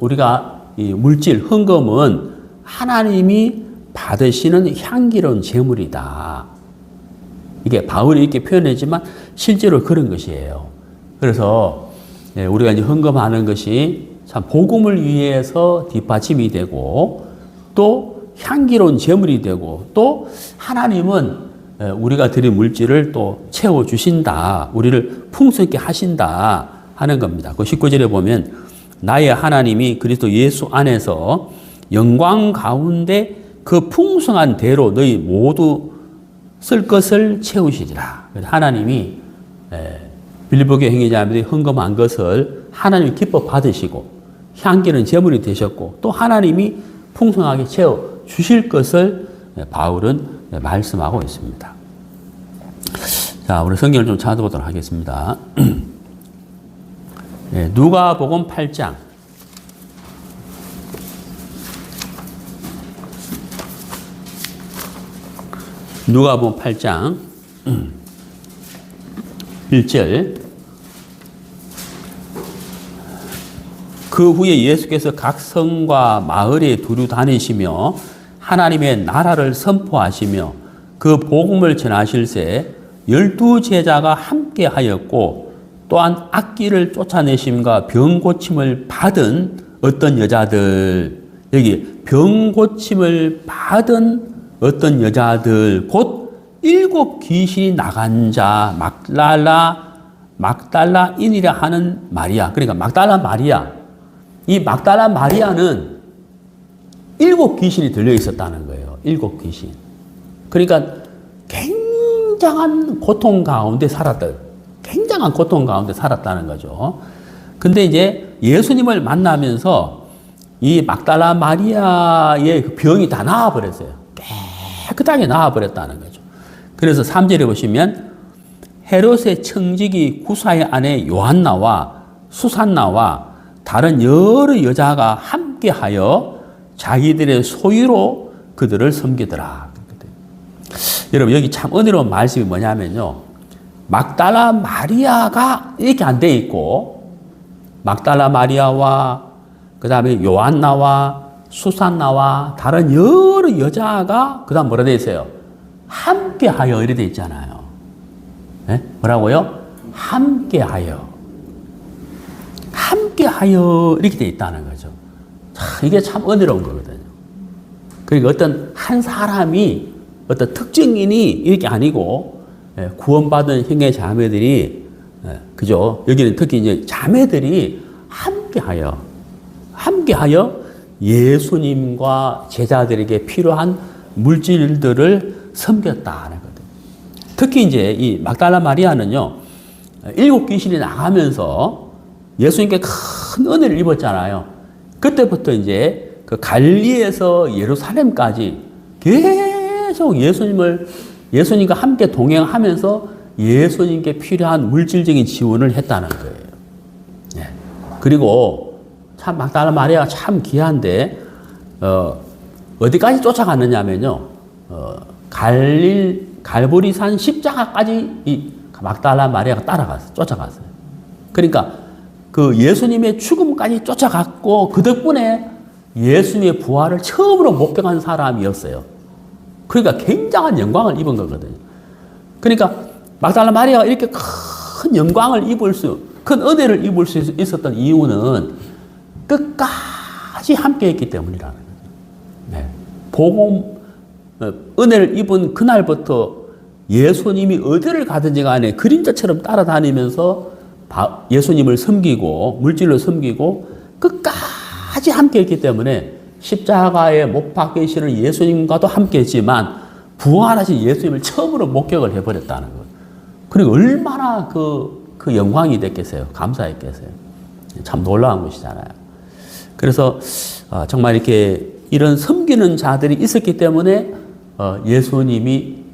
우리가 이 물질, 헌금은 하나님이 받으시는 향기로운 제물이다. 이게 바울이 이렇게 표현했지만 실제로 그런 것이에요. 그래서 우리가 이제 헌금하는 것이 참 복음을 위해서 뒷받침이 되고 또 향기로운 제물이 되고 또 하나님은 우리가 드린 물질을 또 채워주신다. 우리를 풍성하게 하신다 하는 겁니다. 그 19절에 보면 나의 하나님이 그리스도 예수 안에서 영광 가운데 그 풍성한 대로 너희 모두 쓸 것을 채우시리라. 하나님이 빌립보 교회 행위자들이 헌금한 것을 하나님이 기뻐 받으시고 향기는 제물이 되셨고 또 하나님이 풍성하게 채워 주실 것을 바울은 말씀하고 있습니다. 자, 우리 성경을 좀 찾아보도록 하겠습니다. 누가복음 8장. 누가복음 8장 1절. 그 후에 예수께서 각 성과 마을에 두루 다니시며 하나님의 나라를 선포하시며 그 복음을 전하실새 12 제자가 함께 하였고 또한 악귀를 쫓아내심과 병 고침을 받은 어떤 여자들, 여기 병 고침을 받은 어떤 여자들 곧 7 귀신이 나간 자 막달라인이라 하는 마리아. 그러니까 막달라 마리아. 이 막달라 마리아는 7 귀신이 들려 있었다는 거예요. 7 귀신. 그러니까 굉장한 고통 가운데 살았다. 굉장한 고통 가운데 살았다는 거죠. 근데 이제 예수님을 만나면서 이 막달라 마리아의 그 병이 다 나아버렸어요. 깨끗하게 나아버렸다는 거죠. 그래서 3절에 보시면 헤롯의 청지기 구사의 아내 요한나와 수산나와 다른 여러 여자가 함께하여 자기들의 소유로 그들을 섬기더라. 여러분 여기 참 은혜로운 말씀이 뭐냐면요. 막달라 마리아가 이렇게 안 돼 있고 막달라 마리아와 그 다음에 요한나와 수산나와 다른 여러 여자가 그 다음 뭐라 돼 있어요? 함께하여 이렇게 돼 있잖아요. 네? 뭐라고요? 함께하여 이렇게 돼 있다는 거죠. 이게 참 은혜로운 거거든요. 그러니까 어떤 한 사람이 어떤 특정인이 이렇게 아니고 구원받은 형제 자매들이 그죠? 여기는 특히 이제 자매들이 함께하여 예수님과 제자들에게 필요한 물질들을 섬겼다는 거거든요. 특히 이제 이 막달라 마리아는요, 7 귀신이 나가면서 예수님께 큰 은혜를 입었잖아요. 그때부터 이제 그 갈리에서 예루살렘까지 계속 예수님과 함께 동행하면서 예수님께 필요한 물질적인 지원을 했다는 거예요. 네. 그리고 참 막달라 마리아가 참 귀한데 어디까지 쫓아갔느냐면요. 갈보리산 십자가까지 이 막달라 마리아가 쫓아갔어요. 그러니까 그 예수님의 죽음까지 쫓아갔고 그 덕분에 예수님의 부활을 처음으로 목격한 사람이었어요. 그러니까 굉장한 영광을 입은 거거든요. 그러니까 막달라 마리아가 이렇게 큰 영광을 큰 은혜를 입을 수 있었던 이유는 끝까지 함께 했기 때문이라는 거죠. 네. 은혜를 입은 그날부터 예수님이 어디를 가든지 간에 그림자처럼 따라다니면서 예수님을 섬기고 물질로 섬기고 끝까지 함께 했기 때문에 십자가에 못 박히시는 예수님과도 함께 했지만 부활하신 예수님을 처음으로 목격을 해버렸다는 거예요. 그리고 얼마나 그 영광이 됐겠어요. 감사했겠어요. 참 놀라운 것이잖아요. 그래서 정말 이렇게 이런 섬기는 자들이 있었기 때문에 예수님이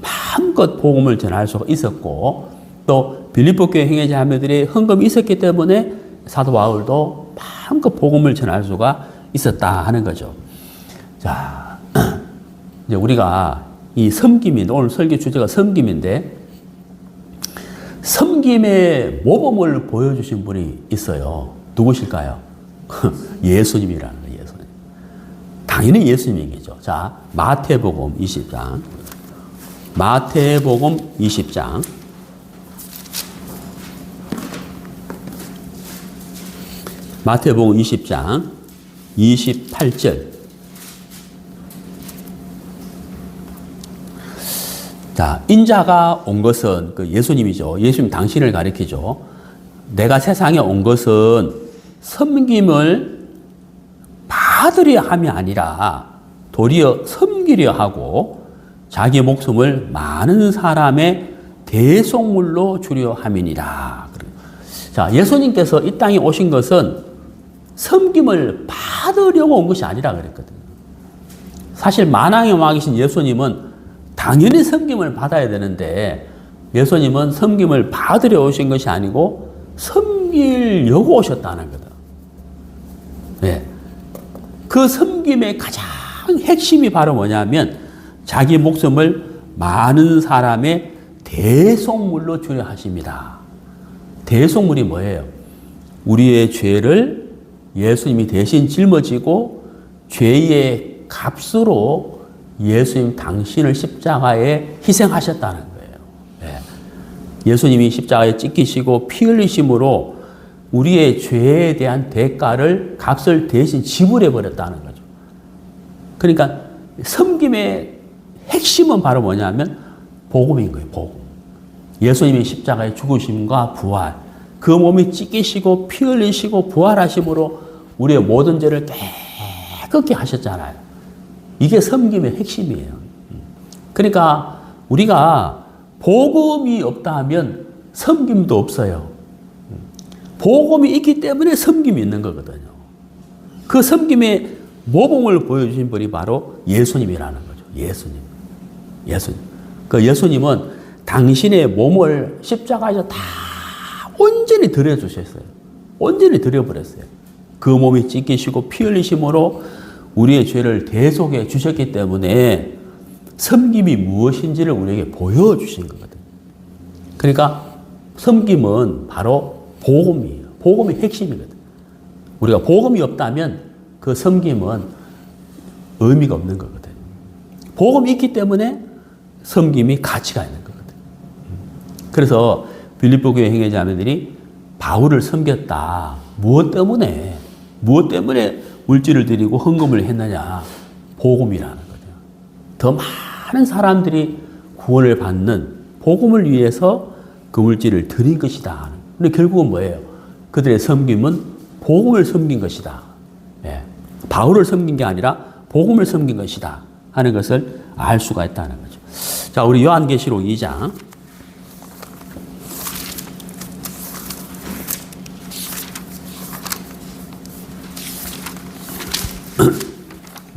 마음껏 복음을 전할 수가 있었고 또 빌립보 교회 행의 자매들이 헌금이 있었기 때문에 사도 바울도 마음껏 복음을 전할 수가 있었다 하는 거죠. 자, 이제 우리가 이 섬김인데 오늘 설교 주제가 섬김인데 섬김의 모범을 보여주신 분이 있어요. 누구실까요? 예수님이라는 거예요. 예수님. 당연히 예수님이겠죠. 자, 마태복음 20장. 마태복음 20장. 마태복음 20장 28절. 자, 인자가 온 것은 그 예수님이죠. 예수님 당신을 가리키죠. 내가 세상에 온 것은 섬김을 받으려 함이 아니라 도리어 섬기려 하고 자기 목숨을 많은 사람의 대속물로 주려 함이니라. 자, 예수님께서 이 땅에 오신 것은 섬김을 받으려고 온 것이 아니라 그랬거든요. 사실 만왕의 왕이신 예수님은 당연히 섬김을 받아야 되는데 예수님은 섬김을 받으려 오신 것이 아니고 섬기려고 오셨다는 거다. 네. 그 섬김의 가장 핵심이 바로 뭐냐면 자기 목숨을 많은 사람의 대속물로 주려 하십니다. 대속물이 뭐예요? 우리의 죄를 예수님이 대신 짊어지고 죄의 값으로 예수님 당신을 십자가에 희생하셨다는 거예요. 네. 예수님이 십자가에 찢기시고 피 흘리심으로 우리의 죄에 대한 대가를 값을 대신 지불해 버렸다는 거죠. 그러니까 섬김의 핵심은 바로 뭐냐면 복음인 거예요. 복음. 예수님이 십자가에 죽으심과 부활, 그 몸이 찢기시고 피 흘리시고 부활하심으로 우리의 모든 죄를 깨끗게 하셨잖아요. 이게 섬김의 핵심이에요. 그러니까 우리가 복음이 없다 하면 섬김도 없어요. 복음이 있기 때문에 섬김이 있는 거거든요. 그 섬김의 모범을 보여주신 분이 바로 예수님이라는 거죠. 예수님. 그 예수님은 당신의 몸을 십자가에서 다 온전히 드려주셨어요. 온전히 드려버렸어요. 그 몸이 찢기시고 피 흘리심으로 우리의 죄를 대속해 주셨기 때문에 섬김이 무엇인지를 우리에게 보여주신 거거든요. 그러니까 섬김은 바로 복음이에요. 복음이 핵심이거든요. 우리가 복음이 없다면 그 섬김은 의미가 없는 거거든요. 복음이 있기 때문에 섬김이 가치가 있는 거거든요. 그래서 빌립보 교회 행의 자매들이 바울을 섬겼다. 무엇 때문에 물질을 드리고 헌금을 했느냐? 복음이라는 거죠. 더 많은 사람들이 구원을 받는 복음을 위해서 그 물질을 드린 것이다. 근데 결국은 뭐예요? 그들의 섬김은 복음을 섬긴 것이다. 예. 바울을 섬긴 게 아니라 복음을 섬긴 것이다 하는 것을 알 수가 있다는 거죠. 자, 우리 요한계시록 2장.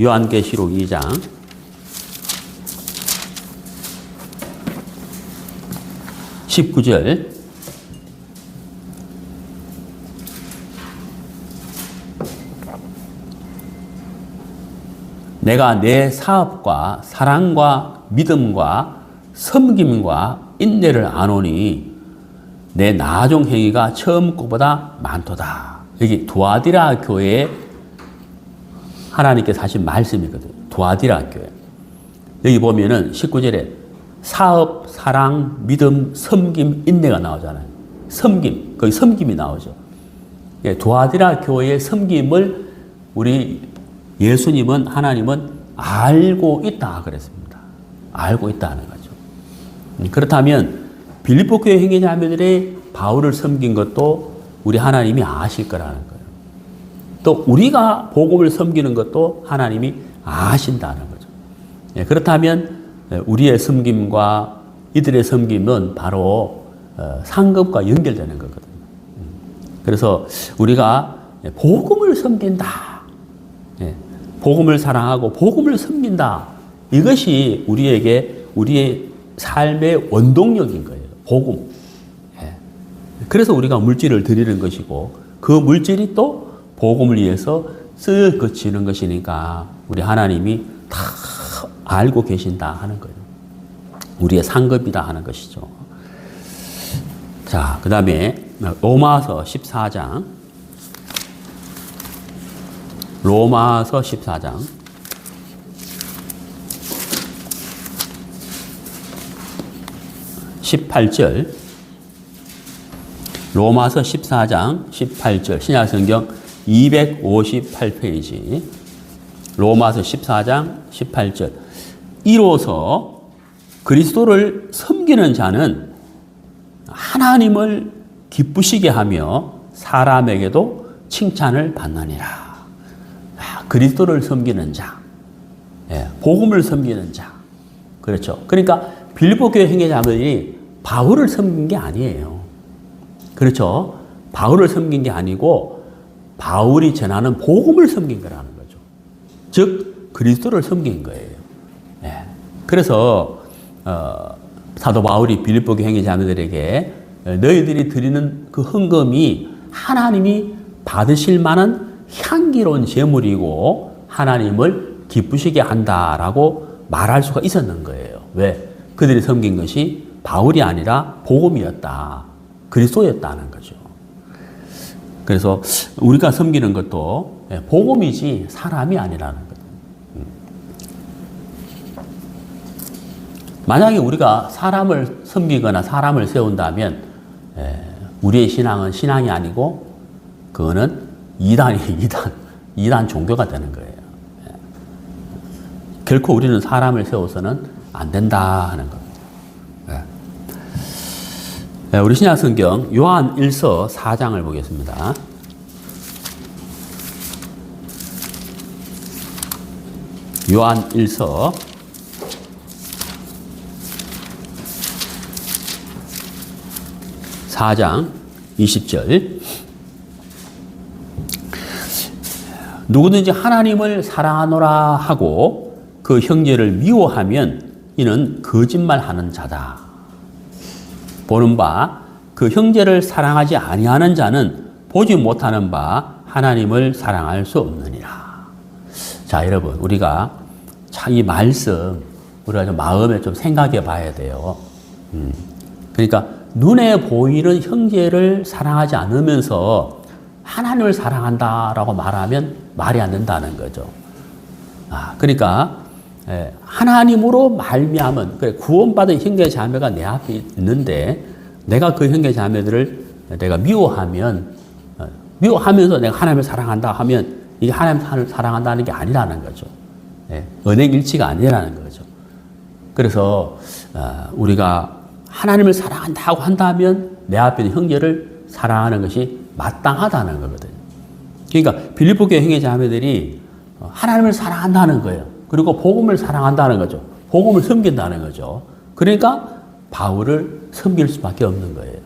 요한계시록 2장 19절. 내가 내 사업과 사랑과 믿음과 섬김과 인내를 아노니 내 나종 행위가 처음 것보다 많도다. 여기 두아디라 교회에 하나님께서 하신 말씀이거든요. 두아디라 교회. 여기 보면은 19절에 사업, 사랑, 믿음, 섬김, 인내가 나오잖아요. 섬김, 거기 섬김이 나오죠. 예, 두아디라 교회의 섬김을 우리 예수님은, 하나님은 알고 있다 그랬습니다. 알고 있다는 거죠. 그렇다면 빌립보 교회 형제자매들이 바울을 섬긴 것도 우리 하나님이 아실 거라는 거예요. 또 우리가 복음을 섬기는 것도 하나님이 아신다는 거죠. 예, 그렇다면 우리의 섬김과 이들의 섬김은 바로 상급과 연결되는 거거든요. 그래서 우리가 복음을 섬긴다. 예, 복음을 사랑하고 복음을 섬긴다. 이것이 우리에게 우리의 삶의 원동력인 거예요. 복음. 예. 그래서 우리가 물질을 드리는 것이고 그 물질이 또 복음을 위해서 쓰여 거치는 것이니까 우리 하나님이 다 알고 계신다 하는 거예요. 우리의 상급이다 하는 것이죠. 자, 그 다음에 로마서 14장. 로마서 14장. 18절. 로마서 14장 18절. 신약성경 258페이지. 로마서 14장 18절. 이로써 그리스도를 섬기는 자는 하나님을 기쁘시게 하며 사람에게도 칭찬을 받느니라. 그리스도를 섬기는 자, 복음을 섬기는 자. 그렇죠. 그러니까 빌립보 교회 형제자매들이 바울을 섬긴 게 아니에요. 그렇죠. 바울을 섬긴 게 아니고 바울이 전하는 복음을 섬긴 거라는 거죠. 즉 그리스도를 섬긴 거예요. 그래서 사도 바울이 빌립보 교회 형제자매들에게 너희들이 드리는 그 헌금이 하나님이 받으실 만한 향기로운 제물이고 하나님을 기쁘시게 한다라고 말할 수가 있었는 거예요. 왜? 그들이 섬긴 것이 바울이 아니라 복음이었다. 그리스도였다는 거죠. 그래서 우리가 섬기는 것도 복음이지 사람이 아니라는 거죠. 만약에 우리가 사람을 섬기거나 사람을 세운다면 우리의 신앙은 신앙이 아니고 그거는 이단 종교가 되는 거예요. 결코 우리는 사람을 세워서는 안 된다 하는 겁니다. 우리 신약성경 요한 1서 4장을 보겠습니다. 요한 1서 4장 20절. 누구든지 하나님을 사랑하노라 하고 그 형제를 미워하면 이는 거짓말하는 자다. 보는 바 그 형제를 사랑하지 아니하는 자는 보지 못하는 바 하나님을 사랑할 수 없느니라. 자, 여러분, 우리가 참 이 말씀 우리가 좀 마음에 좀 생각해 봐야 돼요. 그러니까 눈에 보이는 형제를 사랑하지 않으면서 하나님을 사랑한다라고 말하면 말이 안 된다는 거죠. 그러니까 하나님으로 말미암은 구원받은 형제 자매가 내 앞에 있는데 내가 그 형제 자매들을 내가 미워하면서 내가 하나님을 사랑한다 하면 이게 하나님을 사랑한다는 게 아니라는 거죠. 언행일치가 아니라는 거죠. 그래서 우리가 하나님을 사랑한다고 한다면 내 앞에 있는 형제를 사랑하는 것이 마땅하다는 거거든요. 그러니까 빌립보 교회 형제 자매들이 하나님을 사랑한다는 거예요. 그리고 복음을 사랑한다는 거죠. 복음을 섬긴다는 거죠. 그러니까 바울을 섬길 수밖에 없는 거예요.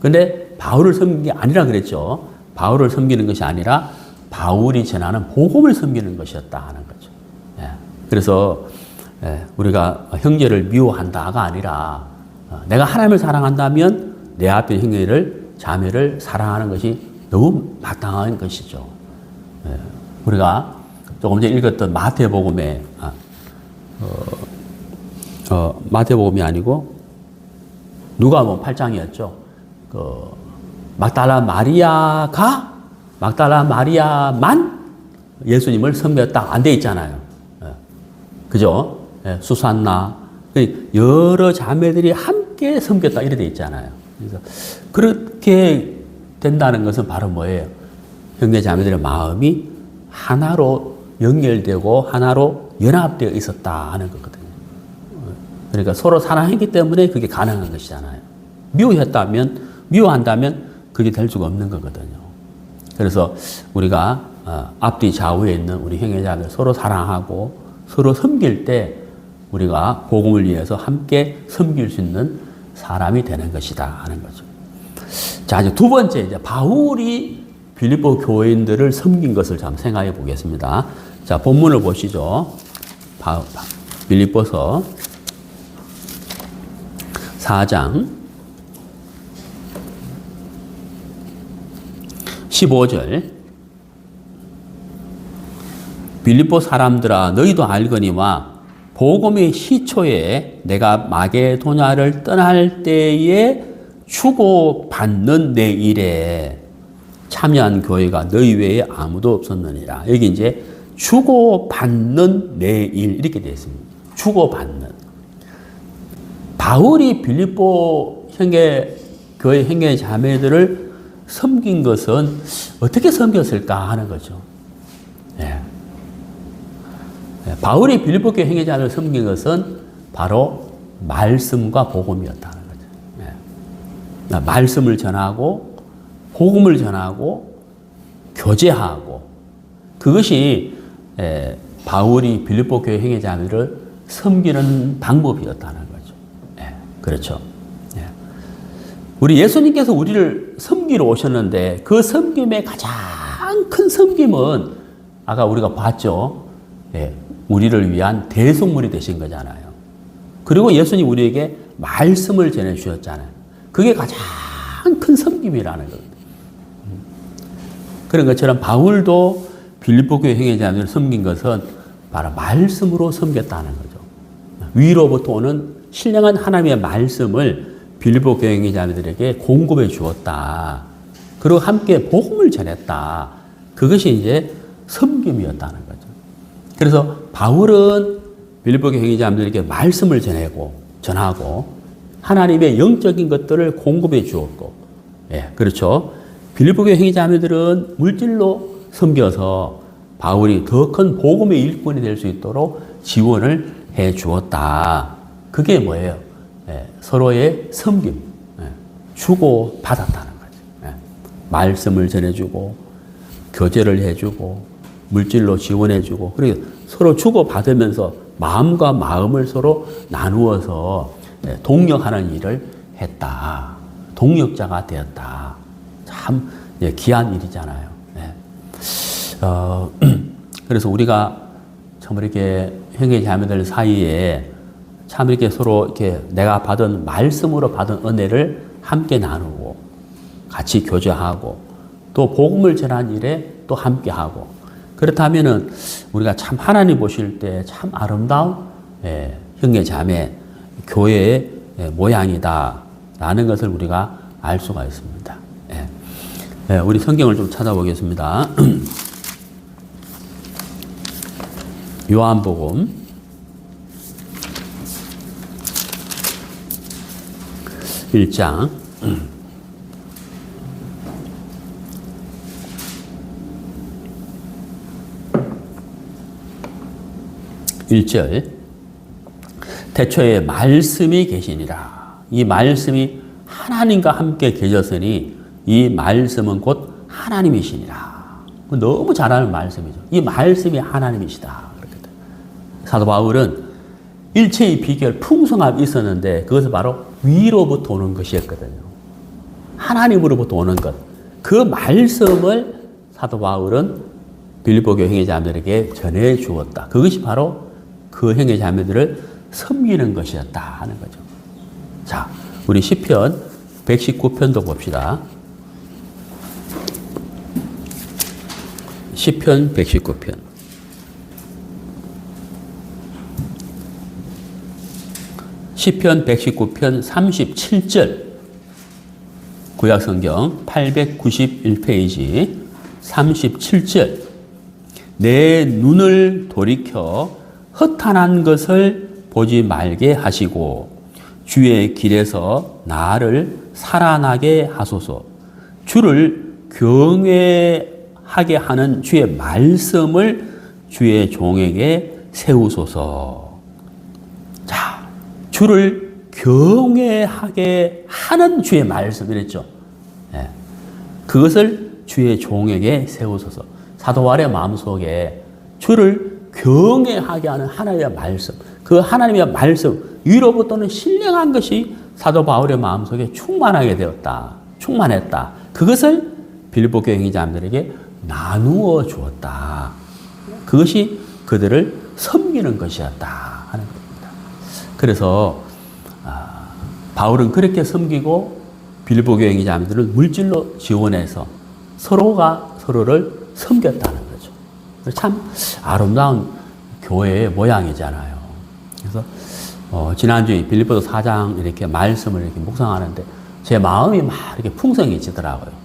근데 바울을 섬긴 게 아니라 그랬죠. 바울을 섬기는 것이 아니라 바울이 전하는 복음을 섬기는 것이었다 하는 거죠. 그래서 우리가 형제를 미워한다가 아니라 내가 하나님을 사랑한다면 내 앞에 형제를 자매를 사랑하는 것이 너무 마땅한 것이죠. 우리가 조금 전에 읽었던 마태복음에 마태복음이 아니고 누가복음 8장이었죠. 막달라 마리아만 예수님을 섬겼다 안 돼 있잖아요. 그죠? 수산나 여러 자매들이 함께 섬겼다 이래 돼 있잖아요. 그래서 그렇게 된다는 것은 바로 뭐예요? 형제 자매들의 마음이 하나로 연결되고 하나로 연합되어 있었다 하는 거거든요. 그러니까 서로 사랑했기 때문에 그게 가능한 것이잖아요. 미워한다면 그게 될 수가 없는 거거든요. 그래서 우리가 앞뒤 좌우에 있는 우리 형제자매 서로 사랑하고 서로 섬길 때 우리가 복음을 위해서 함께 섬길 수 있는 사람이 되는 것이다 하는 거죠. 자, 이제 두 번째, 이제 바울이 빌립보 교인들을 섬긴 것을 좀 생각해 보겠습니다. 자, 본문을 보시죠. 빌립보서 4장 15절. 빌립보 사람들아 너희도 알거니와 복음의 시초에 내가 마게도냐를 떠날 때에 주고받는 내 일에 참여한 교회가 너희 외에 아무도 없었느니라. 여기 이제 주고받는 내 일 이렇게 되어 있습니다. 주고받는. 바울이 빌립보 교회 형제 자매들을 섬긴 것은 어떻게 섬겼을까 하는 거죠. 예. 바울이 빌립보 교회 형제 자매를 섬긴 것은 바로 말씀과 복음이었다는 거죠. 예. 말씀을 전하고 복음을 전하고 교제하고 그것이 바울이 빌립보 교회 형제 자매를 섬기는 방법이었다는 거죠. 예. 그렇죠. 예. 우리 예수님께서 우리를 섬기러 오셨는데 그 섬김의 가장 큰 섬김은 아까 우리가 봤죠. 예. 우리를 위한 대속물이 되신 거잖아요. 그리고 예수님 우리에게 말씀을 전해주셨잖아요. 그게 가장 큰 섬김이라는 거예요. 그런 것처럼 바울도 빌립보 교회 형제자매를 섬긴 것은 바로 말씀으로 섬겼다는 거죠. 위로부터 오는 신령한 하나님의 말씀을 빌립보 교회 형제자매들에게 공급해 주었다. 그리고 함께 복음을 전했다. 그것이 이제 섬김이었다는 거죠. 그래서 바울은 빌립보 교회 형제자매들에게 말씀을 전하고 하나님의 영적인 것들을 공급해 주었고, 예, 그렇죠. 빌립보 교회 형제자매들은 물질로 섬겨서 바울이 더 큰 복음의 일꾼이 될 수 있도록 지원을 해 주었다. 그게 뭐예요? 예, 서로의 섬김, 주고 받았다는 거죠. 예, 말씀을 전해주고 교제를 해주고 물질로 지원해주고 그리고 서로 주고 받으면서 마음과 마음을 서로 나누어서 동력하는 일을 했다. 동력자가 되었다. 참 귀한 일이잖아요. 네. 그래서 우리가 참 이렇게 형제 자매들 사이에 참 이렇게 서로 이렇게 내가 받은 말씀으로 받은 은혜를 함께 나누고 같이 교제하고 또 복음을 전한 일에 또 함께하고 그렇다면은 우리가 참 하나님 보실 때 참 아름다운 형제 자매 교회의 모양이다라는 것을 우리가 알 수가 있습니다. 우리 성경을 좀 찾아보겠습니다. 요한복음 1장 1절 태초에 말씀이 계시니라. 이 말씀이 하나님과 함께 계셨으니 이 말씀은 곧 하나님이시니라. 너무 잘 아는 말씀이죠. 이 말씀이 하나님이시다. 사도 바울은 일체의 비결, 풍성함이 있었는데 그것은 바로 위로부터 오는 것이었거든요. 하나님으로부터 오는 것. 그 말씀을 사도 바울은 빌립보 교회 형제자매들에게 전해 주었다. 그것이 바로 그 형제자매들을 섬기는 것이었다 하는 거죠. 자, 우리 시편 119편도 봅시다. 시편 119편. 시편 119편 37절 구약성경 891페이지 37절 내 눈을 돌이켜 허탄한 것을 보지 말게 하시고 주의 길에서 나를 살아나게 하소서. 주를 경외하게 하는 주의 말씀을 주의 종에게 세우소서. 자, 주를 경외하게 하는 주의 말씀 이랬죠. 예. 그것을 주의 종에게 세우소서. 사도 바울의 마음속에 주를 경외하게 하는 하나님의 말씀, 그 하나님의 말씀 위로부터는 신령한 것이 사도 바울의 마음속에 충만하게 되었다. 충만했다. 그것을 빌립보 교회 형제자매들에게 나누어 주었다. 그것이 그들을 섬기는 것이었다 하는 겁니다. 그래서 바울은 그렇게 섬기고 빌립보 교회 형제자매들을 물질로 지원해서 서로가 서로를 섬겼다는 거죠. 참 아름다운 교회의 모양이잖아요. 그래서 지난주에 빌립보서 4장 이렇게 말씀을 이렇게 묵상하는데 제 마음이 막 이렇게 풍성해지더라고요.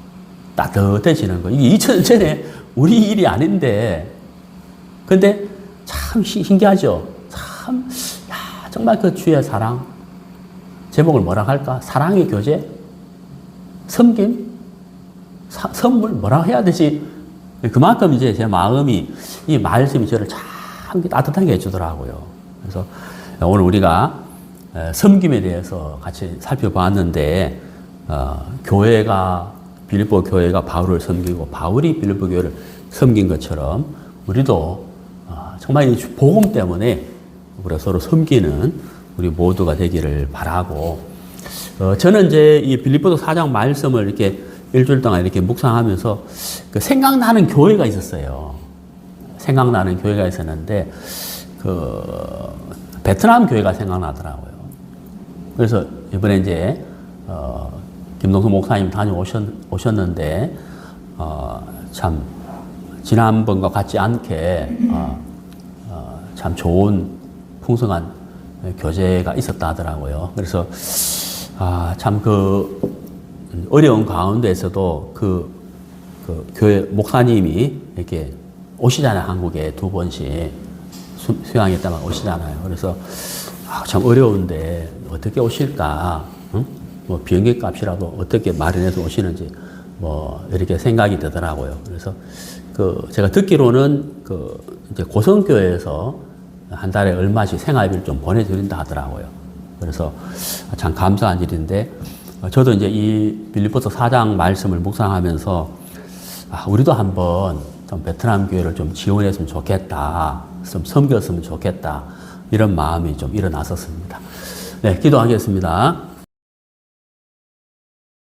따뜻해지는 거. 이게 2000년 전에 우리 일이 아닌데, 근데 참 신기하죠. 참, 야, 정말 그 주의 사랑. 제목을 뭐라 할까? 사랑의 교제? 섬김? 선물? 뭐라 해야 되지? 그만큼 이제 제 마음이, 이 말씀이 저를 참 따뜻하게 해주더라고요. 그래서 오늘 우리가 섬김에 대해서 같이 살펴봤는데, 교회가, 빌립보 교회가 바울을 섬기고 바울이 빌립보 교회를 섬긴 것처럼 우리도 정말 이 복음 때문에 우리가 서로 섬기는 우리 모두가 되기를 바라고, 저는 이제 이 빌립보서 4장 말씀을 이렇게 일주일 동안 이렇게 묵상하면서 그 생각나는 교회가 있었어요. 생각나는 교회가 있었는데, 베트남 교회가 생각나더라고요. 그래서 이번에 이제, 김동수 목사님 다녀오셨는데, 참, 지난번과 같지 않게, 참 좋은, 풍성한 교제가 있었다 하더라고요. 그래서, 참 어려운 가운데에서도 그 교회 목사님이 이렇게 오시잖아요. 한국에 2번씩 수양했다가 오시잖아요. 그래서, 참 어려운데 어떻게 오실까? 응? 뭐 비행기 값이라도 어떻게 마련해서 오시는지 뭐 이렇게 생각이 되더라고요. 그래서 제가 듣기로는 이제 고성교회에서 한 달에 얼마씩 생활비를 좀 보내드린다 하더라고요. 그래서 참 감사한 일인데, 저도 이제 이 빌립보서 4장 말씀을 묵상하면서 우리도 한번 좀 베트남 교회를 좀 지원했으면 좋겠다, 좀 섬겼으면 좋겠다, 이런 마음이 좀 일어났었습니다. 네, 기도하겠습니다.